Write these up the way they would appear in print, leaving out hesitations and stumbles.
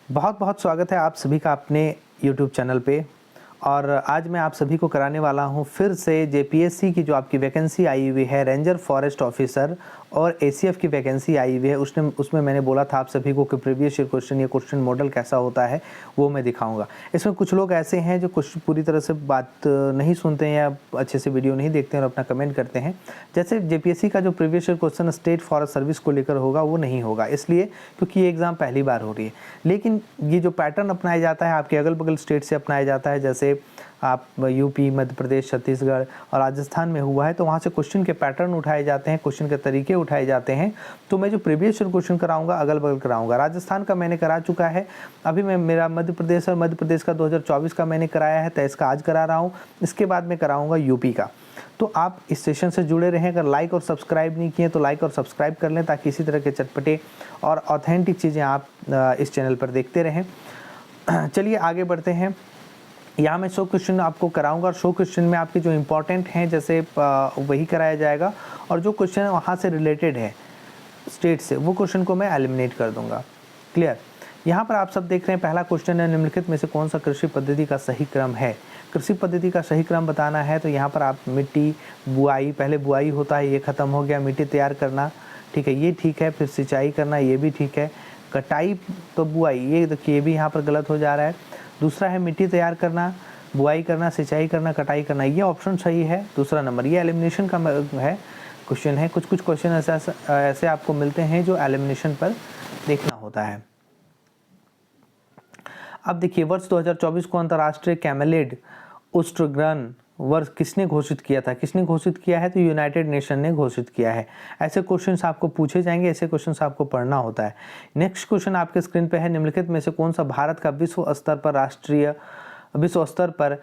बहुत बहुत स्वागत है आप सभी का अपने YouTube चैनल पे। और आज मैं आप सभी को कराने वाला हूं फिर से जेपीएससी की जो आपकी वैकेंसी आई हुई है रेंजर फॉरेस्ट ऑफिसर और एसीएफ की वैकेंसी आई हुई है। उसमें मैंने बोला था आप सभी को कि प्रीवियस ईयर क्वेश्चन या क्वेश्चन मॉडल कैसा होता है वो मैं दिखाऊंगा। इसमें कुछ लोग ऐसे हैं जो कुछ पूरी तरह से बात नहीं सुनते हैं या अच्छे से वीडियो नहीं देखते हैं और अपना कमेंट करते हैं। जैसे जेपीएससी का जो previous year question state forest service को लेकर होगा वो नहीं होगा, इसलिए क्योंकि ये एग्ज़ाम पहली बार हो रही है। लेकिन ये जो पैटर्न अपनाया जाता है आपके अगल बगल स्टेट से अपनाया जाता है, जैसे आप यूपी, मध्य प्रदेश, छत्तीसगढ़ और राजस्थान में हुआ है, तो वहाँ से क्वेश्चन के पैटर्न उठाए जाते हैं, क्वेश्चन के तरीके उठाए जाते हैं। तो मैं जो प्रीवियस ईयर क्वेश्चन कराऊंगा अगल बगल कराऊंगा। राजस्थान का मैंने करा चुका है, अभी मैं मेरा मध्य प्रदेश का 2024 का मैंने कराया है, 23 का आज करा रहा हूँ। इसके बाद मैं कराऊँगा यूपी का। तो आप इस सेशन से जुड़े रहें। अगर लाइक और सब्सक्राइब नहीं किए तो लाइक और सब्सक्राइब कर लें, ताकि इसी तरह के चटपटे और ऑथेंटिक चीज़ें आप इस चैनल पर देखते रहें। चलिए आगे बढ़ते हैं। यहाँ मैं 100 क्वेश्चन आपको कराऊंगा और 100 क्वेश्चन में आपके जो इम्पोर्टेंट हैं जैसे वही कराया जाएगा, और जो क्वेश्चन वहाँ से रिलेटेड है स्टेट से वो क्वेश्चन को मैं एलिमिनेट कर दूंगा। क्लियर। यहाँ पर आप सब देख रहे हैं, पहला क्वेश्चन है निम्नलिखित में से कौन सा कृषि पद्धति का सही क्रम है। कृषि पद्धति का सही क्रम बताना है तो यहाँ पर आप मिट्टी, बुआई, पहले बुआई होता है ये ख़त्म हो गया, मिट्टी तैयार करना, ठीक है, ये ठीक है। फिर सिंचाई करना, ये भी ठीक है। कटाई तो बुआई, ये देखिए ये भी यहाँ पर गलत हो जा रहा है। दूसरा है मिट्टी तैयार करना, बुआई करना, सिंचाई करना, कटाई करना, ये ऑप्शन सही है दूसरा नंबर। ये एलिमिनेशन का है क्वेश्चन है। कुछ क्वेश्चन ऐसे आपको मिलते हैं जो एलिमिनेशन पर देखना होता है। अब देखिए, वर्ष 2024 को अंतर्राष्ट्रीय कैमेलिड ओस्ट्रोग्रान वर्ष किसने घोषित किया था? किसने घोषित किया है? तो यूनाइटेड नेशन ने घोषित किया है। ऐसे क्वेश्चंस आपको पूछे जाएंगे, ऐसे क्वेश्चंस आपको पढ़ना होता है। नेक्स्ट क्वेश्चन आपके स्क्रीन पे है, निम्नलिखित में से कौन सा भारत का विश्व स्तर पर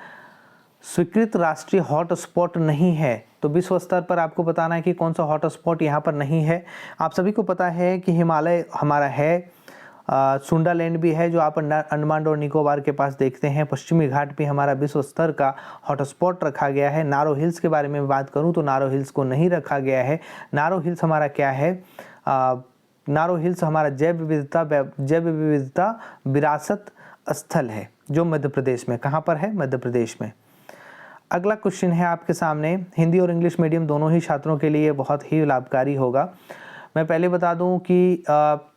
स्वीकृत राष्ट्रीय हॉट स्पॉट नहीं है? तो विश्व स्तर पर आपको बताना है कि कौन सा हॉट स्पॉट यहाँ पर नहीं है। आप सभी को पता है कि हिमालय हमारा है, सुंडालैंड भी है जो आप अंडमान और निकोबार के पास देखते हैं। पश्चिमी घाट भी हमारा विश्व स्तर का हॉटस्पॉट रखा गया है। नारो हिल्स के बारे में बात करूं तो नारो हिल्स को नहीं रखा गया है। नारो हिल्स हमारा क्या है? नारो हिल्स हमारा जैव विविधता विरासत स्थल है जो मध्य प्रदेश में, कहाँ पर है? मध्य प्रदेश में। अगला क्वेश्चन है आपके सामने, हिंदी और इंग्लिश मीडियम दोनों ही छात्रों के लिए बहुत ही लाभकारी होगा। मैं पहले बता दूं कि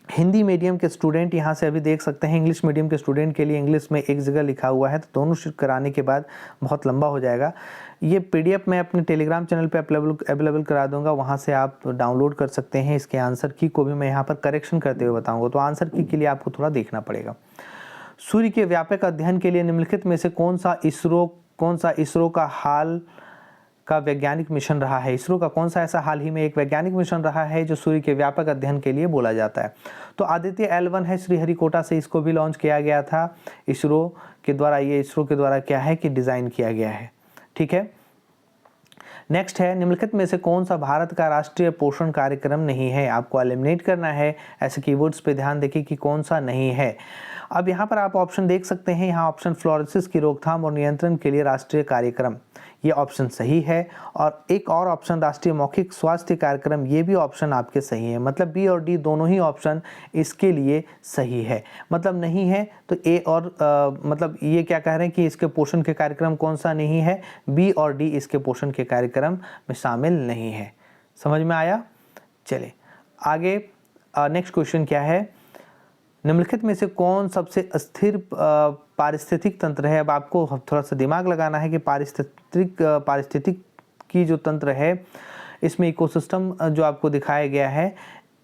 हिंदी मीडियम के स्टूडेंट यहाँ से अभी देख सकते हैं, इंग्लिश मीडियम के स्टूडेंट के लिए इंग्लिश में एक जगह लिखा हुआ है, तो दोनों शिफ्ट कराने के बाद बहुत लंबा हो जाएगा। ये पीडीएफ मैं अपने टेलीग्राम चैनल पे अवेलेबल करा दूंगा, वहाँ से आप डाउनलोड कर सकते हैं। इसके आंसर की को भी मैं यहाँ पर करेक्शन करते हुए बताऊँगा, तो आंसर की के लिए आपको थोड़ा देखना पड़ेगा। सूर्य के व्यापक अध्ययन के लिए निम्नलिखित में से कौन सा इसरो का हाल का वैज्ञानिक मिशन रहा है? इसरो का कौन सा ऐसा हाल ही में एक वैज्ञानिक मिशन रहा है जो सूर्य के व्यापक अध्ययन के लिए बोला जाता है? तो आदित्य L1 है, श्रीहरिकोटा से इसको भी लॉन्च किया गया था इसरो के द्वारा। ये इसरो के द्वारा क्या है कि डिजाइन किया गया है, ठीक है। नेक्स्ट है, निम्नलिखित में से कौन सा भारत का राष्ट्रीय पोषण कार्यक्रम नहीं है? आपको एलिमिनेट करना है। ऐसे कीवर्ड्स पे ध्यान देखिए कि कौन सा नहीं है। अब यहाँ पर आप ऑप्शन देख सकते हैं, यहाँ ऑप्शन फ्लोरोसिस की रोकथाम और नियंत्रण के लिए राष्ट्रीय कार्यक्रम, ये ऑप्शन सही है। और एक और ऑप्शन राष्ट्रीय मौखिक स्वास्थ्य कार्यक्रम, ये भी ऑप्शन आपके सही है। मतलब बी और डी दोनों ही ऑप्शन इसके लिए सही है। मतलब नहीं है तो ए और मतलब ये क्या कह रहे हैं कि इसके पोषण के कार्यक्रम कौन सा नहीं है? बी और डी इसके पोषण के कार्यक्रम में शामिल नहीं है। समझ में आया? चले आगे। नेक्स्ट क्वेश्चन क्या है, निम्नलिखित में से कौन सबसे अस्थिर पारिस्थितिक तंत्र है? अब आपको थोड़ा सा दिमाग लगाना है कि पारिस्थितिक की जो तंत्र है, इसमें इकोसिस्टम जो आपको दिखाया गया है,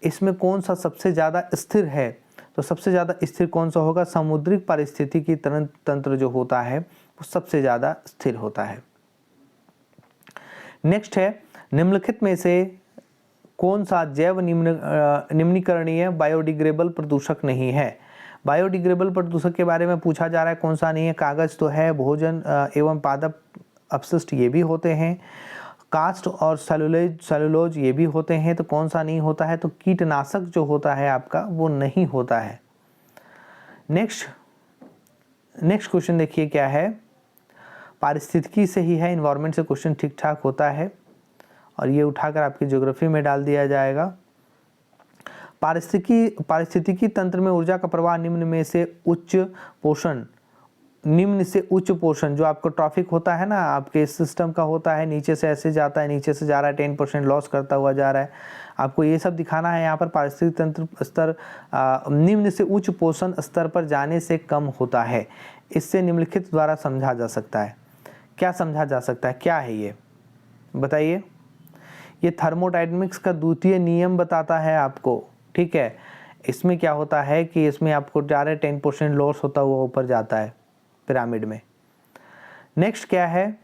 इसमें कौन सा सबसे ज़्यादा स्थिर है? तो सबसे ज़्यादा स्थिर कौन सा होगा? समुद्रिक पारिस्थितिकी तंत्र जो होता है वो सबसे ज़्यादा स्थिर होता है। नेक्स्ट है, निम्नलिखित में से कौन सा जैव निम्नीकरणीय बायोडिग्रेडेबल प्रदूषक नहीं है? बायोडिग्रेडेबल प्रदूषक के बारे में पूछा जा रहा है, कौन सा नहीं है? कागज तो है, भोजन एवं पादप अपशिष्ट ये भी होते हैं, कास्ट और सेलुलोज ये भी होते हैं, तो कौन सा नहीं होता है? तो कीटनाशक जो होता है आपका वो नहीं होता है। नेक्स्ट क्वेश्चन देखिए क्या है, पारिस्थितिकी से ही है, इन्वायरमेंट से क्वेश्चन ठीक ठाक होता है और ये उठाकर आपकी ज्योग्राफी में डाल दिया जाएगा। पारिस्थितिकी तंत्र में ऊर्जा का प्रवाह निम्न से उच्च पोषण जो आपको ट्रॉफिक होता है ना, आपके सिस्टम का होता है, नीचे से ऐसे जाता है, नीचे से जा रहा है, 10% लॉस करता हुआ जा रहा है, आपको ये सब दिखाना है। यहाँ पर पारिस्थितिक तंत्र स्तर निम्न से उच्च पोषण स्तर पर जाने से कम होता है। इससे निम्नलिखित द्वारा समझा जा सकता है। क्या समझा जा सकता है, क्या है ये बताइए। ये थर्मोडायनेमिक्स का द्वितीय नियम बताता है आपको, ठीक है। इसमें क्या होता है कि इसमें आपको जा रहे 10% लॉस होता हुआ ऊपर जाता है पिरामिड में। नेक्स्ट क्या है,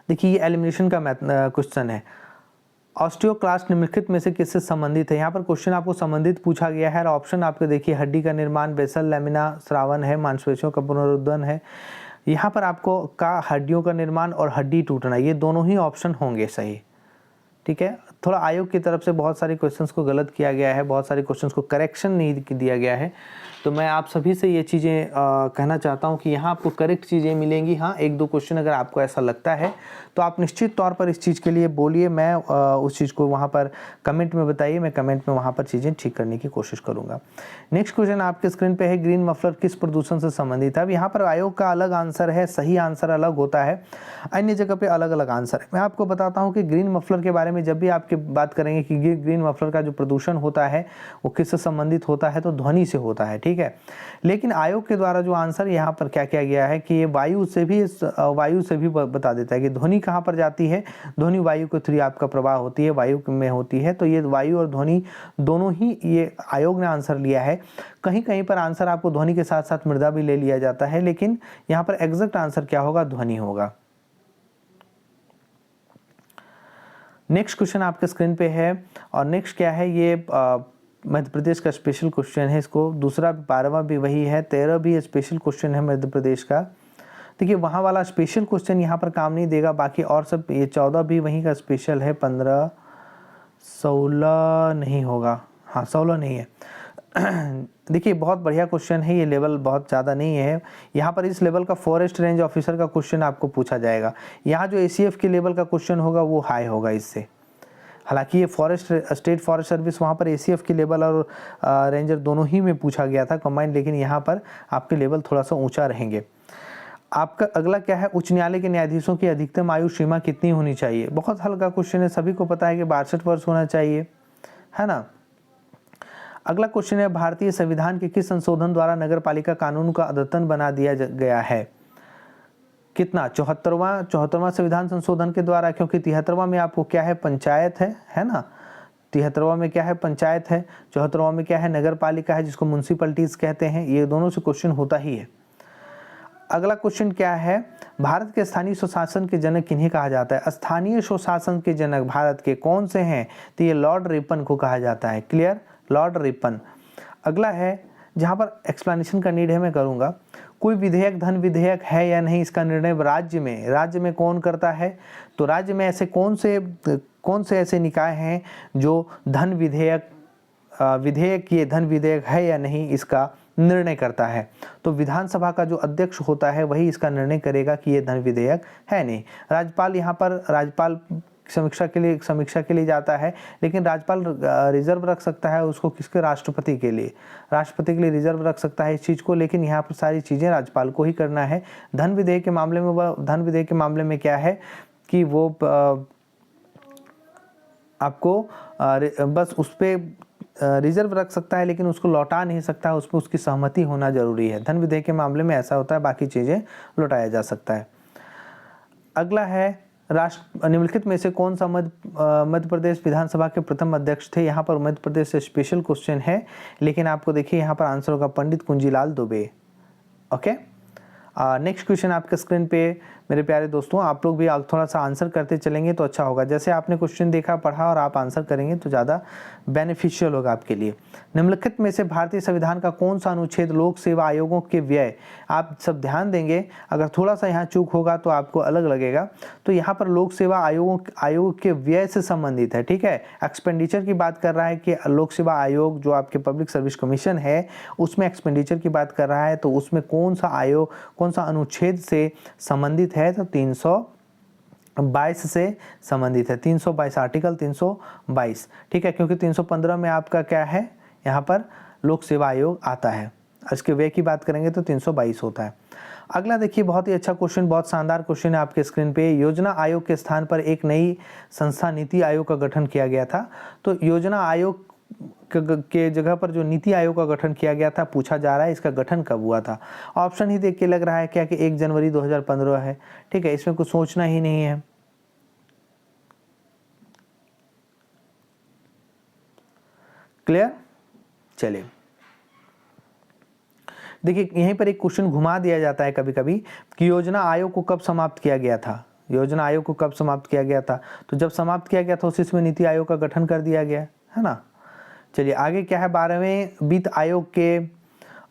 देखिए ये एलिमिनेशन का क्वेश्चन है। ऑस्टियोक्लास्ट निम्नलिखित में से किससे संबंधित है। यहाँ पर क्वेश्चन आपको संबंधित पूछा गया है और ऑप्शन आपके देखिए हड्डी का निर्माण, बेसल, लैमिना, श्रावण है, मांसपेशियों का पुनरुत्थान है। यहाँ पर आपको का हड्डियों का निर्माण और हड्डी टूटना, ये दोनों ही ऑप्शन होंगे सही, ठीक है। थोड़ा आयोग की तरफ से बहुत सारे क्वेश्चंस को गलत किया गया है, बहुत सारे क्वेश्चंस को करेक्शन नहीं दिया गया है, तो मैं आप सभी से ये चीज़ें कहना चाहता हूँ कि यहाँ आपको करेक्ट चीज़ें मिलेंगी। हाँ, एक दो क्वेश्चन अगर आपको ऐसा लगता है तो आप निश्चित तौर पर इस चीज़ के लिए बोलिए, मैं उस चीज़ को वहाँ पर कमेंट में बताइए, मैं कमेंट में वहाँ पर चीज़ें ठीक करने की कोशिश करूँगा। नेक्स्ट क्वेश्चन आपके स्क्रीन पे है, ग्रीन मफलर किस प्रदूषण से संबंधित है। अब यहाँ पर आयोग का अलग आंसर है, सही आंसर अलग होता है, अन्य जगह पे अलग अलग आंसर है। मैं आपको बताता हूँ कि ग्रीन मफलर के बारे में जब भी आपकी बात करेंगे कि ग्रीन मफलर का जो प्रदूषण होता है वो किससे संबंधित होता है, तो ध्वनि से होता है, ठीक है। लेकिन आयोग के द्वारा जो आंसर यहाँ पर क्या किया गया है कि ये वायु से भी बता देता है कि ध्वनि कहाँ पर जाती है। ध्वनि वायु के थ्रू आपका प्रवाह होती है, वायु में होती है, तो ये वायु और ध्वनि दोनों ही ये आयोग ने आंसर लिया है। कहीं कहीं पर आंसर आपको ध्वनि के साथ साथ मृदा भी ले लिया जाता है, लेकिन यहाँ पर एग्जैक्ट आंसर क्या होगा, ध्वनि होगा। नेक्स्ट क्वेश्चन आपके स्क्रीन पे है और नेक्स्ट क्या है, ये मध्य प्रदेश का स्पेशल क्वेश्चन है। इसको दूसरा 12वां भी वही है, 13 भी स्पेशल क्वेश्चन है मध्य प्रदेश का। देखिए वहाँ वाला स्पेशल क्वेश्चन यहाँ पर काम नहीं देगा, बाकी और सब ये 14 भी वहीं का स्पेशल है, 15 16 नहीं होगा, हाँ 16 नहीं है। देखिए बहुत बढ़िया क्वेश्चन है, ये लेवल बहुत ज़्यादा नहीं है। यहाँ पर इस लेवल का फॉरेस्ट रेंज ऑफिसर का क्वेश्चन आपको पूछा जाएगा। यहाँ जो ACF के लेवल का क्वेश्चन होगा वो हाई होगा इससे। हालांकि ये स्टेट फॉरेस्ट सर्विस वहाँ पर ACF के लेवल और रेंजर दोनों ही में पूछा गया था कंबाइंड, लेकिन यहाँ पर आपके लेवल थोड़ा सा ऊँचा रहेंगे। आपका अगला क्या है, उच्च न्यायालय के न्यायाधीशों की अधिकतम आयु सीमा कितनी होनी चाहिए। बहुत हल्का क्वेश्चन है, सभी को पता है कि 62 वर्ष होना चाहिए, है ना। अगला क्वेश्चन है, भारतीय संविधान के किस संशोधन द्वारा नगरपालिका कानून का अद्यतन बना दिया गया है। कितना, 74वां संविधान संशोधन के द्वारा, क्योंकि 73वां में आपको क्या है, पंचायत है ना। 73वां में क्या है, पंचायत है, 74वां में क्या है, नगरपालिका है, जिसको म्युनिसिपैलिटीज कहते हैं। ये दोनों से क्वेश्चन होता ही है। अगला क्वेश्चन क्या है, भारत के स्थानीय स्वशासन के जनक किन्हें कहा जाता है। स्थानीय स्वशासन के जनक भारत के कौन से हैं, तो ये लॉर्ड रिपन को कहा जाता है। Clear, Lord Ripon. अगला है, जहाँ पर एक्सप्लेनेशन का नीड है मैं करूँगा, कोई विधेयक धन विधेयक है या नहीं, इसका निर्णय राज्य में कौन करता है। तो राज्य में ऐसे कौन से ऐसे निकाय हैं जो धन विधेयक ये धन विधेयक है या नहीं इसका निर्णय करता है। तो विधानसभा का जो अध्यक्ष होता है वही इसका निर्णय करेगा कि ये धन विधेयक है नहीं। राज्यपाल, यहाँ पर राज्यपाल समीक्षा के लिए जाता है, लेकिन राज्यपाल रिजर्व रख सकता है उसको किसके, राष्ट्रपति के लिए रिजर्व रख सकता है इस चीज़ को, लेकिन यहाँ पर सारी चीज़ें राज्यपाल को ही करना है। धन विधेयक के मामले में क्या है कि वो आपको बस उस पर रिजर्व रख सकता है, लेकिन उसको लौटा नहीं सकता, उसमें उसकी सहमति होना जरूरी है। धन विधेयक के मामले में ऐसा होता है, बाकी चीज़ें लौटाया जा सकता है। अगला है, निम्नलिखित में से कौन सा मध्य प्रदेश विधानसभा के प्रथम अध्यक्ष थे। यहाँ पर मध्य प्रदेश से स्पेशल क्वेश्चन है, लेकिन आपको देखिए यहाँ पर आंसर होगा Pandit Kunjilal Dubey. Okay, next question आपके स्क्रीन पे मेरे प्यारे दोस्तों, आप लोग भी थोड़ा सा आंसर करते चलेंगे तो अच्छा होगा। जैसे आपने क्वेश्चन देखा, पढ़ा और आप आंसर करेंगे तो ज़्यादा बेनिफिशियल होगा आपके लिए। निम्नलिखित में से भारतीय संविधान का कौन सा अनुच्छेद लोक सेवा आयोगों के व्यय, आप सब ध्यान देंगे, अगर थोड़ा सा यहाँ चूक होगा तो आपको अलग लगेगा। तो यहाँ पर लोक सेवा आयोग के व्यय से संबंधित है, ठीक है। एक्सपेंडिचर की बात कर रहा है कि लोक सेवा आयोग जो आपके पब्लिक सर्विस कमीशन है उसमें एक्सपेंडिचर की बात कर रहा है, तो उसमें कौन सा अनुच्छेद से संबंधित है, तो 22 से संबंधित है, 322 आर्टिकल 322, ठीक है, क्योंकि 315 में आपका क्या है, यहाँ पर लोक सेवा आयोग आता है, इसके वे की बात करेंगे तो 322 होता है। अगला देखिए, बहुत ही अच्छा क्वेश्चन, बहुत शानदार क्वेश्चन है आपके स्क्रीन पे। योजना आयोग के स्थान पर एक नई संस्था नीति आयोग का गठन किया गया था। तो योजना आयोग के जगह पर जो नीति आयोग का गठन किया गया था, पूछा जा रहा है इसका गठन कब हुआ था। ऑप्शन ही देख के लग रहा है क्या कि 1 जनवरी 2015 है, ठीक है, इसमें कुछ सोचना ही नहीं है। क्लियर? चलिए देखिए, यहीं पर एक क्वेश्चन घुमा दिया जाता है कभी कभी कि योजना आयोग को कब समाप्त किया गया था। योजना आयोग को कब समाप्त किया गया था, तो जब समाप्त किया गया था उसी में नीति आयोग का गठन कर दिया गया है ना। चलिए आगे क्या है, 12वें वित्त आयोग के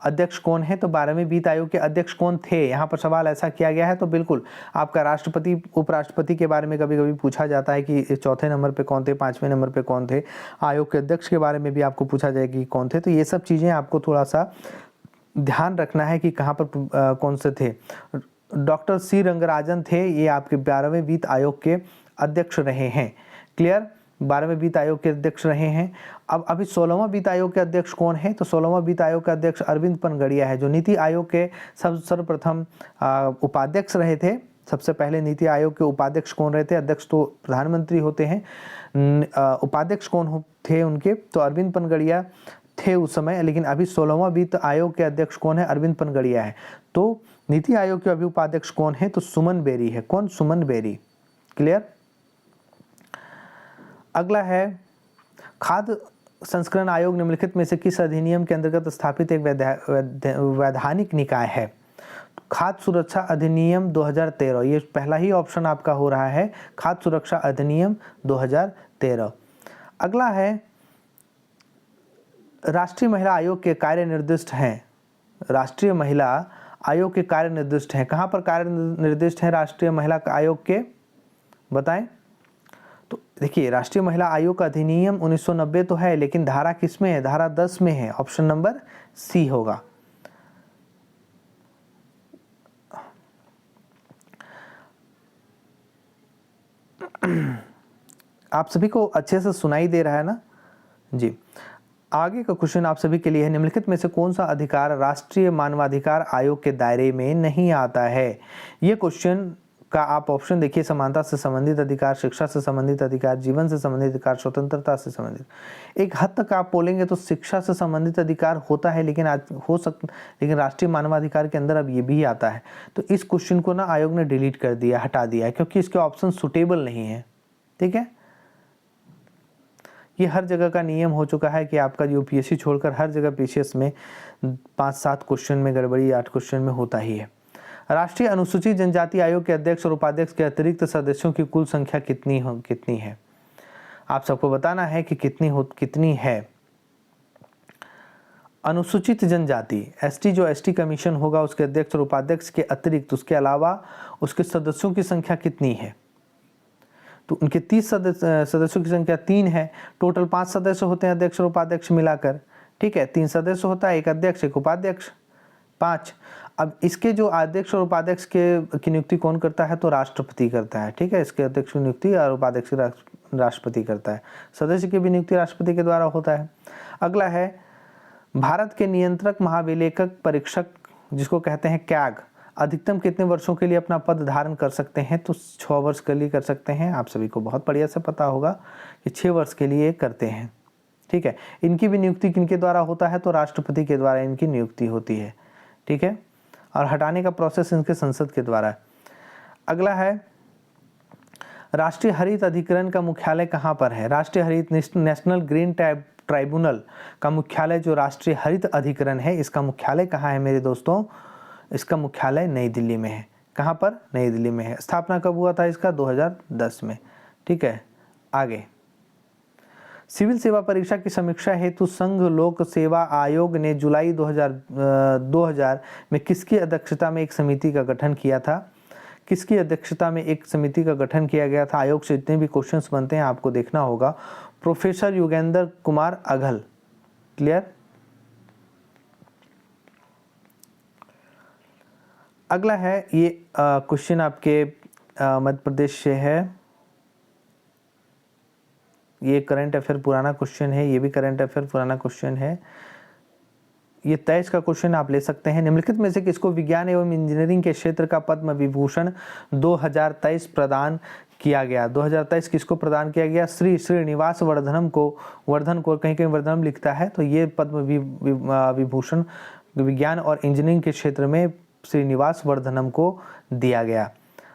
अध्यक्ष कौन है, तो 12वें वित्त आयोग के अध्यक्ष कौन थे, यहाँ पर सवाल ऐसा किया गया है। तो बिल्कुल आपका राष्ट्रपति उपराष्ट्रपति के बारे में कभी कभी पूछा जाता है कि चौथे नंबर पे कौन थे, 5वें नंबर पे कौन थे, आयोग के अध्यक्ष के बारे में भी आपको पूछा जाएगा कि कौन थे। तो ये सब चीज़ें आपको थोड़ा सा ध्यान रखना है कि कहाँ पर कौन से थे। डॉक्टर सी रंगराजन थे, ये आपके 12वें वित्त आयोग के अध्यक्ष रहे हैं। क्लियर? 12वें वित्त आयोग के अध्यक्ष रहे हैं। अब अभी 16वां वित्त आयोग के अध्यक्ष कौन है, तो 16वां वित्त आयोग का अध्यक्ष अरविंद पनगड़िया है, जो नीति आयोग के सर्वप्रथम उपाध्यक्ष रहे थे। सबसे पहले नीति आयोग के उपाध्यक्ष कौन रहे थे, अध्यक्ष तो प्रधानमंत्री होते हैं, उपाध्यक्ष कौन थे उनके, तो अरविंद पनगड़िया थे उस समय। लेकिन अभी 16वां वित्त आयोग के अध्यक्ष कौन है, अरविंद पनगड़िया है। तो नीति आयोग के अभी उपाध्यक्ष कौन है, तो सुमन बेरी है। कौन? सुमन बेरी। क्लियर? अगला है, खाद्य संस्करण आयोग निम्नलिखित में से किस अधिनियम के अंतर्गत स्थापित एक वैधानिक निकाय है। खाद्य सुरक्षा अधिनियम 2013, ये पहला ही ऑप्शन आपका हो रहा है, खाद्य सुरक्षा अधिनियम 2013। अगला है, राष्ट्रीय महिला आयोग के कार्य निर्दिष्ट हैं। राष्ट्रीय महिला आयोग के कार्य निर्दिष्ट हैं, कहाँ पर कार्य निर्दिष्ट है राष्ट्रीय महिला आयोग के, बताएं। तो देखिए, राष्ट्रीय महिला आयोग का अधिनियम 1990 तो है, लेकिन धारा किस में है, धारा 10 में है। ऑप्शन नंबर सी होगा। आप सभी को अच्छे से सुनाई दे रहा है ना जी। आगे का क्वेश्चन आप सभी के लिए है, निम्नलिखित में से कौन सा अधिकार राष्ट्रीय मानवाधिकार आयोग के दायरे में नहीं आता है। ये क्वेश्चन का आप ऑप्शन देखिए, समानता से संबंधित अधिकार, शिक्षा से संबंधित अधिकार, जीवन से संबंधित अधिकार, स्वतंत्रता से संबंधित। एक हद तक आप बोलेंगे तो शिक्षा से संबंधित अधिकार होता है, लेकिन लेकिन राष्ट्रीय मानवाधिकार के अंदर अब ये भी आता है। तो इस क्वेश्चन को ना आयोग ने डिलीट कर दिया, हटा दिया है, क्योंकि इसके ऑप्शन सुटेबल नहीं है। ठीक है, ये हर जगह का नियम हो चुका है कि आपका यूपीएससी छोड़कर हर जगह पीसीएस में 5-7 क्वेश्चन में गड़बड़ी, 8 क्वेश्चन में होता ही है। राष्ट्रीय अनुसूचित जनजाति आयोग के अध्यक्ष और उपाध्यक्ष के अतिरिक्त सदस्यों की कुल संख्या कितनी है, आप सबको बताना है कि कितनी है। अनुसूचित जनजाति एसटी, जो एसटी कमीशन होगा उसके अध्यक्ष और उपाध्यक्ष के अतिरिक्त, उसके अलावा उसके सदस्यों की संख्या कितनी है, तो उनके 30 सदस्यों की संख्या 3 है। टोटल 5 सदस्य होते हैं अध्यक्ष और उपाध्यक्ष मिलाकर, ठीक है, 3 सदस्य होता है, एक अध्यक्ष एक उपाध्यक्ष, 5। अब इसके जो अध्यक्ष और उपाध्यक्ष की नियुक्ति कौन करता है, तो राष्ट्रपति करता है। ठीक है, इसके अध्यक्ष की नियुक्ति और उपाध्यक्ष की राष्ट्रपति करता है। सदस्य की भी नियुक्ति राष्ट्रपति के द्वारा होता है। अगला है, भारत के नियंत्रक महाभिलेखक परीक्षक, जिसको कहते हैं कैग, अधिकतम कितने वर्षों के लिए अपना पद धारण कर सकते हैं, तो 6 वर्ष के लिए कर सकते हैं। आप सभी को बहुत बढ़िया से पता होगा कि 6 वर्ष के लिए करते हैं। ठीक है, इनकी भी नियुक्ति किनके द्वारा होता है, तो राष्ट्रपति के द्वारा इनकी नियुक्ति होती है। ठीक है, और हटाने का प्रोसेस इनके संसद के द्वारा है। अगला है, राष्ट्रीय हरित अधिकरण का मुख्यालय कहाँ पर है। राष्ट्रीय हरित नेशनल ग्रीन ट्राइब्यूनल का मुख्यालय, जो राष्ट्रीय हरित अधिकरण है, इसका मुख्यालय कहाँ है मेरे दोस्तों, इसका मुख्यालय नई दिल्ली में है। कहाँ पर, नई दिल्ली में है। स्थापना कब हुआ था इसका, 2010 में। ठीक है, आगे, सिविल सेवा परीक्षा की समीक्षा हेतु संघ लोक सेवा आयोग ने जुलाई 2000 में किसकी अध्यक्षता में एक समिति का गठन किया था। किसकी अध्यक्षता में एक समिति का गठन किया गया था। आयोग से जितने भी क्वेश्चंस बनते हैं आपको देखना होगा। प्रोफेसर योगेंद्र कुमार अघल। क्लियर। अगला है, ये क्वेश्चन आपके मध्य प्रदेश से है। ये करंट अफेयर पुराना क्वेश्चन है, ये भी करंट अफेयर पुराना क्वेश्चन है। ये 23 का क्वेश्चन आप ले सकते हैं। निम्नलिखित में से किसको विज्ञान एवं इंजीनियरिंग के क्षेत्र का पद्म विभूषण 2023 प्रदान किया गया? 2023 किसको प्रदान किया गया? श्री श्रीनिवास वर्धन को कहीं कहीं वर्धनम लिखता है, तो ये पद्म विभूषण विज्ञान और इंजीनियरिंग के क्षेत्र में श्रीनिवास वर्धनम को दिया गया।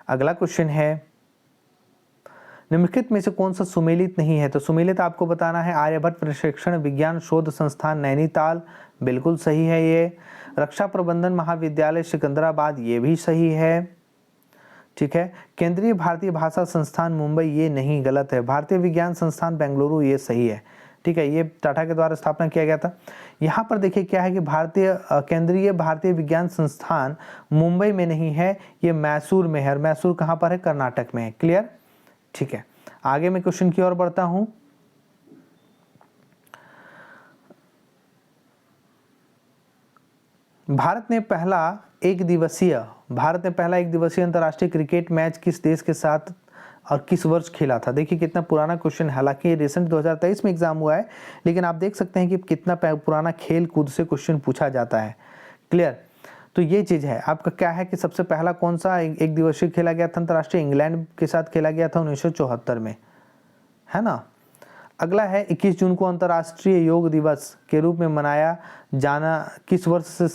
अगला क्वेश्चन है, निम्नलिखित में से कौन सा सुमेलित नहीं है? तो सुमेलित आपको बताना है आर्यभट्ट प्रशिक्षण विज्ञान शोध संस्थान नैनीताल, बिल्कुल सही है ये। रक्षा प्रबंधन महाविद्यालय सिकंदराबाद, ये भी सही है, ठीक है। केंद्रीय भारतीय भाषा संस्थान मुंबई, ये नहीं, गलत है। भारतीय विज्ञान संस्थान बेंगलुरु, ये सही है, ठीक है। ये टाटा के द्वारा स्थापना किया गया था। यहाँ पर देखिए क्या है कि केंद्रीय भारतीय विज्ञान संस्थान मुंबई में नहीं है, ये मैसूर में है। मैसूर कहाँ पर है? कर्नाटक में है। क्लियर, ठीक है। आगे मैं क्वेश्चन की ओर बढ़ता हूं। भारत ने पहला एक दिवसीय अंतर्राष्ट्रीय क्रिकेट मैच किस देश के साथ और किस वर्ष खेला था? देखिए कितना पुराना क्वेश्चन है, हालांकि ये रिसेंट 2023 में एग्जाम हुआ है, लेकिन आप देख सकते हैं कि कितना पुराना खेल कूद से क्वेश्चन पूछा जाता है। क्लियर, तो ये चीज़ है। आपका क्या है कि सबसे पहला कौन सा एक दिवसीय खेला गया था अंतर्राष्ट्रीय? इंग्लैंड के साथ खेला गया था 1974 में, है ना। अगला है 21 जून को अंतर्राष्ट्रीय योग दिवस के रूप में मनाया जाना किस वर्ष से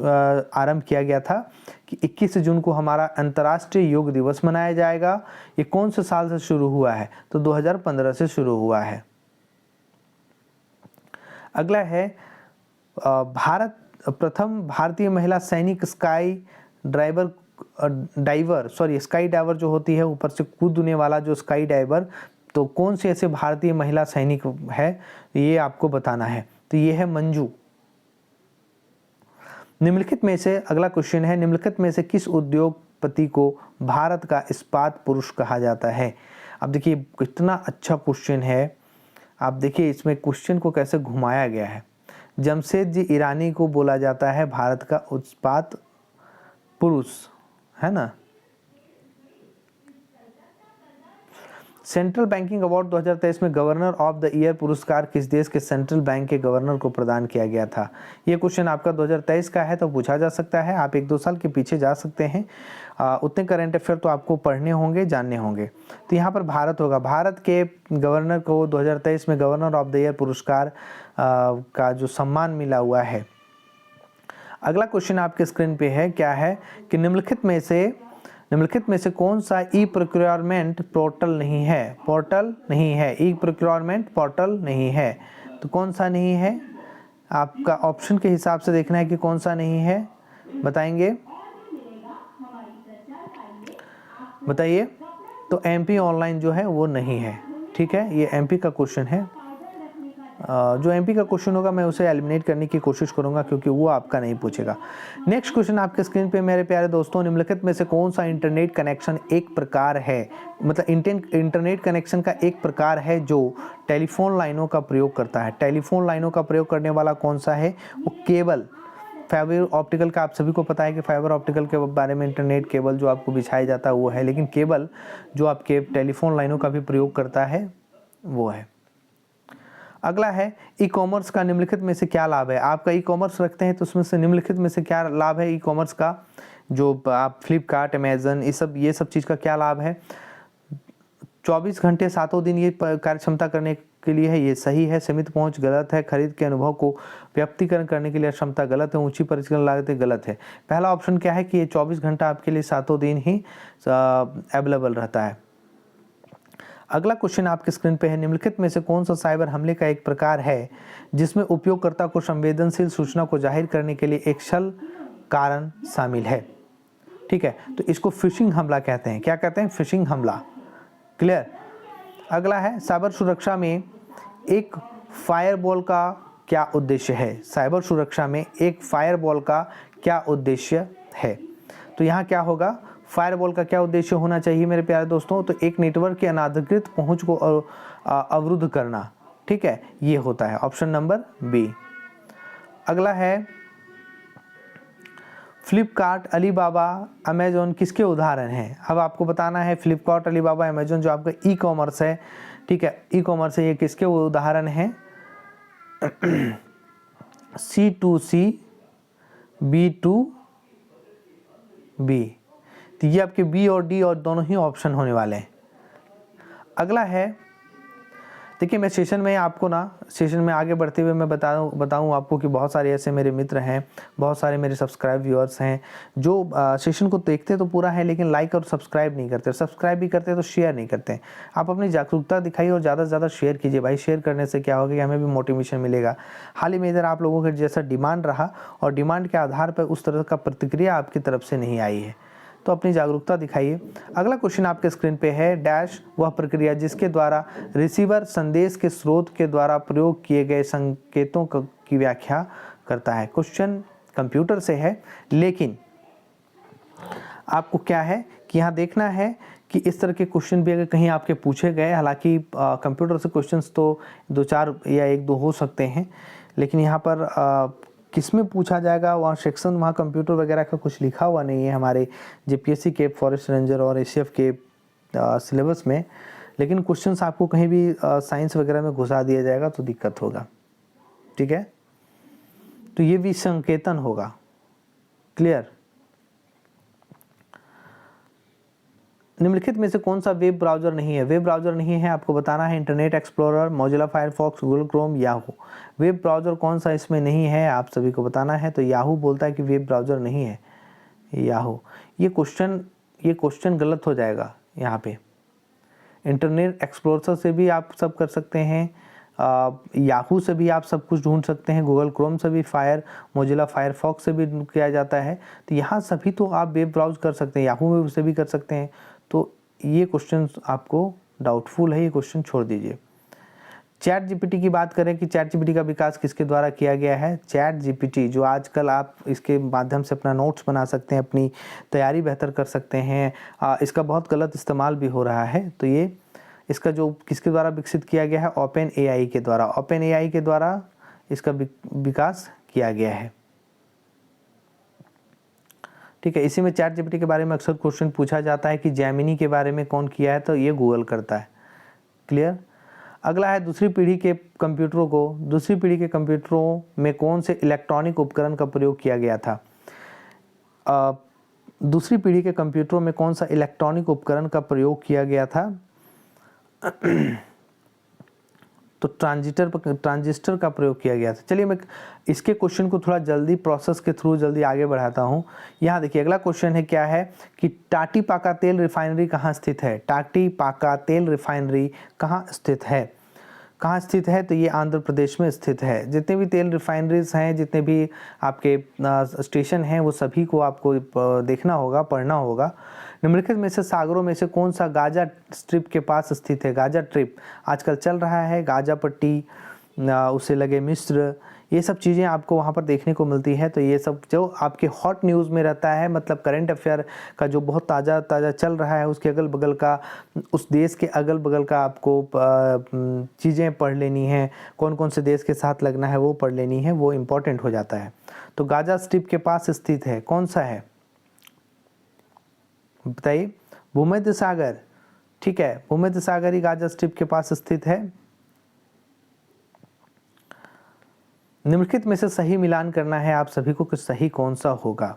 आरंभ किया गया था? कि 21 जून को हमारा अंतर्राष्ट्रीय योग दिवस मनाया जाएगा। ये कौन से साल से शुरू हुआ है? तो 2015 से शुरू हुआ है। अगला है प्रथम भारतीय महिला सैनिक स्काई डाइवर जो होती है, ऊपर से कूदने वाला जो स्काई डाइवर, तो कौन से ऐसे भारतीय महिला सैनिक है, ये आपको बताना है। तो ये है मंजू। निम्नलिखित में से, अगला क्वेश्चन है, निम्नलिखित में से किस उद्योगपति को भारत का इस्पात पुरुष कहा जाता है? अब देखिए कितना अच्छा क्वेश्चन है। आप देखिए इसमें क्वेश्चन को कैसे घुमाया गया है। जमशेदजी ईरानी को बोला जाता है भारत का इस्पात पुरुष, है ना। सेंट्रल बैंकिंग अवार्ड 2023 में गवर्नर ऑफ द ईयर पुरस्कार किस देश के सेंट्रल बैंक के गवर्नर को प्रदान किया गया था? ये क्वेश्चन आपका 2023 का है, तो पूछा जा सकता है। आप 1-2 साल के पीछे जा सकते हैं। उतने करंट अफेयर तो आपको पढ़ने होंगे, जानने होंगे। तो यहाँ पर भारत होगा। भारत के गवर्नर को 2023 में गवर्नर ऑफ द ईयर पुरस्कार का जो सम्मान मिला हुआ है। अगला क्वेश्चन आपके स्क्रीन पे है, क्या है कि निम्नलिखित में से कौन सा ई प्रोक्योरमेंट पोर्टल नहीं है? ई प्रोक्योरमेंट पोर्टल नहीं है, तो कौन सा नहीं है? आपका ऑप्शन के हिसाब से देखना है कि कौन सा नहीं है, बताएंगे, बताइए। तो एमपी ऑनलाइन जो है वो नहीं है, ठीक है। ये एमपी का क्वेश्चन है। जो एमपी का क्वेश्चन होगा मैं उसे एलिमिनेट करने की कोशिश करूंगा, क्योंकि वो आपका नहीं पूछेगा। नेक्स्ट क्वेश्चन आपके स्क्रीन पे मेरे प्यारे दोस्तों, निम्नलिखित में से कौन सा इंटरनेट कनेक्शन एक प्रकार है, मतलब इंटरनेट कनेक्शन का एक प्रकार है जो टेलीफोन लाइनों का प्रयोग करता है? टेलीफोन लाइनों का प्रयोग करने वाला कौन सा है? वो केबल, फाइबर ऑप्टिकल का आप सभी को पता है कि फाइबर ऑप्टिकल के बारे में इंटरनेट केबल जो आपको बिछाया जाता है वो है, लेकिन केबल जो आपके टेलीफोन लाइनों का भी प्रयोग करता है वो है। अगला है ई कॉमर्स का निम्नलिखित में से क्या लाभ है? आपका ई कॉमर्स रखते हैं तो उसमें से निम्नलिखित में से क्या लाभ है ई कॉमर्स का? जो आप फ्लिपकार्ट, अमेजन, ये सब चीज़ का क्या लाभ है? 24 घंटे 7 दिन ये कार्य क्षमता करने के लिए है, ये सही है। सीमित पहुंच गलत है। खरीद के अनुभव को व्यक्तिकरण करने के लिए क्षमता गलत है। ऊंची परिचालन लागत गलत है। पहला ऑप्शन क्या है कि ये 24 घंटा आपके लिए 7 दिन ही अवेलेबल रहता है। अगला क्वेश्चन आपके स्क्रीन पे है, निम्नलिखित में से कौन सा साइबर हमले का एक प्रकार है जिसमें उपयोगकर्ता को संवेदनशील सूचना को जाहिर करने के लिए एक छल कारण शामिल है? ठीक है, तो इसको फिशिंग हमला कहते हैं। क्या कहते हैं? फिशिंग हमला। क्लियर। अगला है, साइबर सुरक्षा में एक फायरवॉल का क्या उद्देश्य है? साइबर सुरक्षा में एक फायरवॉल का क्या उद्देश्य है? तो यहाँ क्या होगा? फायरवॉल का क्या उद्देश्य होना चाहिए मेरे प्यारे दोस्तों? तो एक नेटवर्क की अनाधिकृत पहुंच को अवरुद्ध करना, ठीक है, ये होता है। Option number B. अगला है, फ्लिपकार्ट, अलीबाबा, अमेजोन किसके उदाहरण हैं? अब आपको बताना है फ्लिपकार्ट, अलीबाबा, अमेजोन जो आपका ई कॉमर्स है, ठीक है, ई कॉमर्स है, ये किसके उदाहरण हैं? C2C, B2B। तो ये आपके बी और डी और दोनों ही ऑप्शन होने वाले हैं। अगला है, देखिए मैं सेशन में आपको ना, सेशन में आगे बढ़ते हुए मैं बताऊं आपको कि बहुत सारे ऐसे मेरे मित्र हैं, बहुत सारे मेरे सब्सक्राइब व्यूअर्स हैं जो सेशन को देखते तो पूरा है लेकिन लाइक और सब्सक्राइब नहीं करते, सब्सक्राइब भी करते तो शेयर नहीं करते। आप अपनी जागरूकता दिखाइए और ज़्यादा से ज़्यादा शेयर कीजिए भाई। शेयर करने से क्या होगा कि हमें भी मोटिवेशन मिलेगा। हाल ही में इधर आप लोगों के जैसा डिमांड रहा और डिमांड के आधार पर उस तरह का प्रतिक्रिया आपकी तरफ से नहीं आई है, तो अपनी जागरूकता दिखाइए। अगला क्वेश्चन आपके स्क्रीन पे है, डैश वह प्रक्रिया जिसके द्वारा रिसीवर संदेश के स्रोत के द्वारा प्रयोग किए गए संकेतों की व्याख्या करता है। क्वेश्चन कंप्यूटर से है लेकिन आपको क्या है कि यहाँ देखना है कि इस तरह के क्वेश्चन भी अगर कहीं आपके पूछे गए, हालांकि कंप्यूटर से क्वेश्चंस तो 2-4 या 1-2 हो सकते हैं, लेकिन यहाँ पर किस में पूछा जाएगा वहाँ सेक्शन, वहाँ कंप्यूटर वगैरह का कुछ लिखा हुआ नहीं है हमारे जेपीएससी के, फॉरेस्ट रेंजर और एसीएफ के सिलेबस में। लेकिन क्वेश्चंस आपको कहीं भी साइंस वगैरह में घुसा दिया जाएगा तो दिक्कत होगा, ठीक है। तो ये भी संकेतन होगा, क्लियर। निम्नलिखित में से कौन सा वेब ब्राउज़र नहीं है? वेब ब्राउज़र नहीं है आपको बताना है internet explorer, Mozilla Firefox, Google Chrome, Yahoo. Web browser कौन सा इसमें नहीं है आप सभी को बताना है। तो याहू बोलता है कि वेब ब्राउज़र नहीं है याहू। ये क्वेश्चन गलत हो जाएगा यहाँ पे। इंटरनेट एक्सप्लोरर से भी आप सब कर सकते हैं, याहू से भी आप सब कुछ ढूंढ सकते हैं, गूगल क्रोम से भी, मोजिला फायरफॉक्स से भी किया जाता है। तो यहाँ सभी तो आप वेब ब्राउज कर सकते हैं, याहू में से भी कर सकते हैं। तो ये क्वेश्चन आपको डाउटफुल है, ये क्वेश्चन छोड़ दीजिए। चैट जीपीटी की बात करें कि चैट जीपीटी का विकास किसके द्वारा किया गया है? चैट जीपीटी जो आजकल आप इसके माध्यम से अपना नोट्स बना सकते हैं, अपनी तैयारी बेहतर कर सकते हैं, इसका बहुत गलत इस्तेमाल भी हो रहा है। तो ये इसका जो किसके द्वारा विकसित किया गया है? ओपन एआई के द्वारा। ओपन एआई के द्वारा इसका विकास किया गया है, ठीक है। इसी में चैट जीपीटी के बारे में अक्सर क्वेश्चन पूछा जाता है कि जेमिनी के बारे में कौन किया है? तो ये गूगल करता है, क्लियर। अगला है, दूसरी पीढ़ी के कंप्यूटरों में कौन से इलेक्ट्रॉनिक उपकरण का प्रयोग किया गया था? दूसरी पीढ़ी के कंप्यूटरों में कौन सा इलेक्ट्रॉनिक उपकरण का प्रयोग किया गया था? तो ट्रांजिस्टर का प्रयोग किया गया था। चलिए मैं इसके क्वेश्चन को थोड़ा जल्दी प्रोसेस के थ्रू जल्दी आगे बढ़ाता हूँ। यहाँ देखिए अगला क्वेश्चन है, क्या है कि टाटी पाका तेल रिफाइनरी कहाँ स्थित है? टाटी पाका तेल रिफाइनरी कहाँ स्थित है? कहाँ स्थित है? तो ये आंध्र प्रदेश में स्थित है। जितने भी तेल रिफाइनरीज हैं, जितने भी आपके स्टेशन हैं, वो सभी को आपको देखना होगा, पढ़ना होगा। निम्नलिखित में से सागरों में से कौन सा गाजा स्ट्रिप के पास स्थित है? गाजा ट्रिप आजकल चल रहा है, गाजा पट्टी, उसे लगे मिस्र, ये सब चीज़ें आपको वहाँ पर देखने को मिलती है। तो ये सब जो आपके हॉट न्यूज़ में रहता है, मतलब करंट अफेयर का जो बहुत ताज़ा चल रहा है, उसके अगल बगल का, उस देश के अगल बगल का आपको चीज़ें पढ़ लेनी है, कौन कौन से देश के साथ लगना है वो पढ़ लेनी है, वो इम्पोर्टेंट हो जाता है। तो गाजा स्ट्रिप के पास स्थित है, कौन सा है बताइए? भूमध्य सागर, ठीक है, भूमध्य सागर ही गाजा स्ट्रिप के पास स्थित है। निम्नलिखित में से सही मिलान करना है आप सभी को कि सही कौन सा होगा,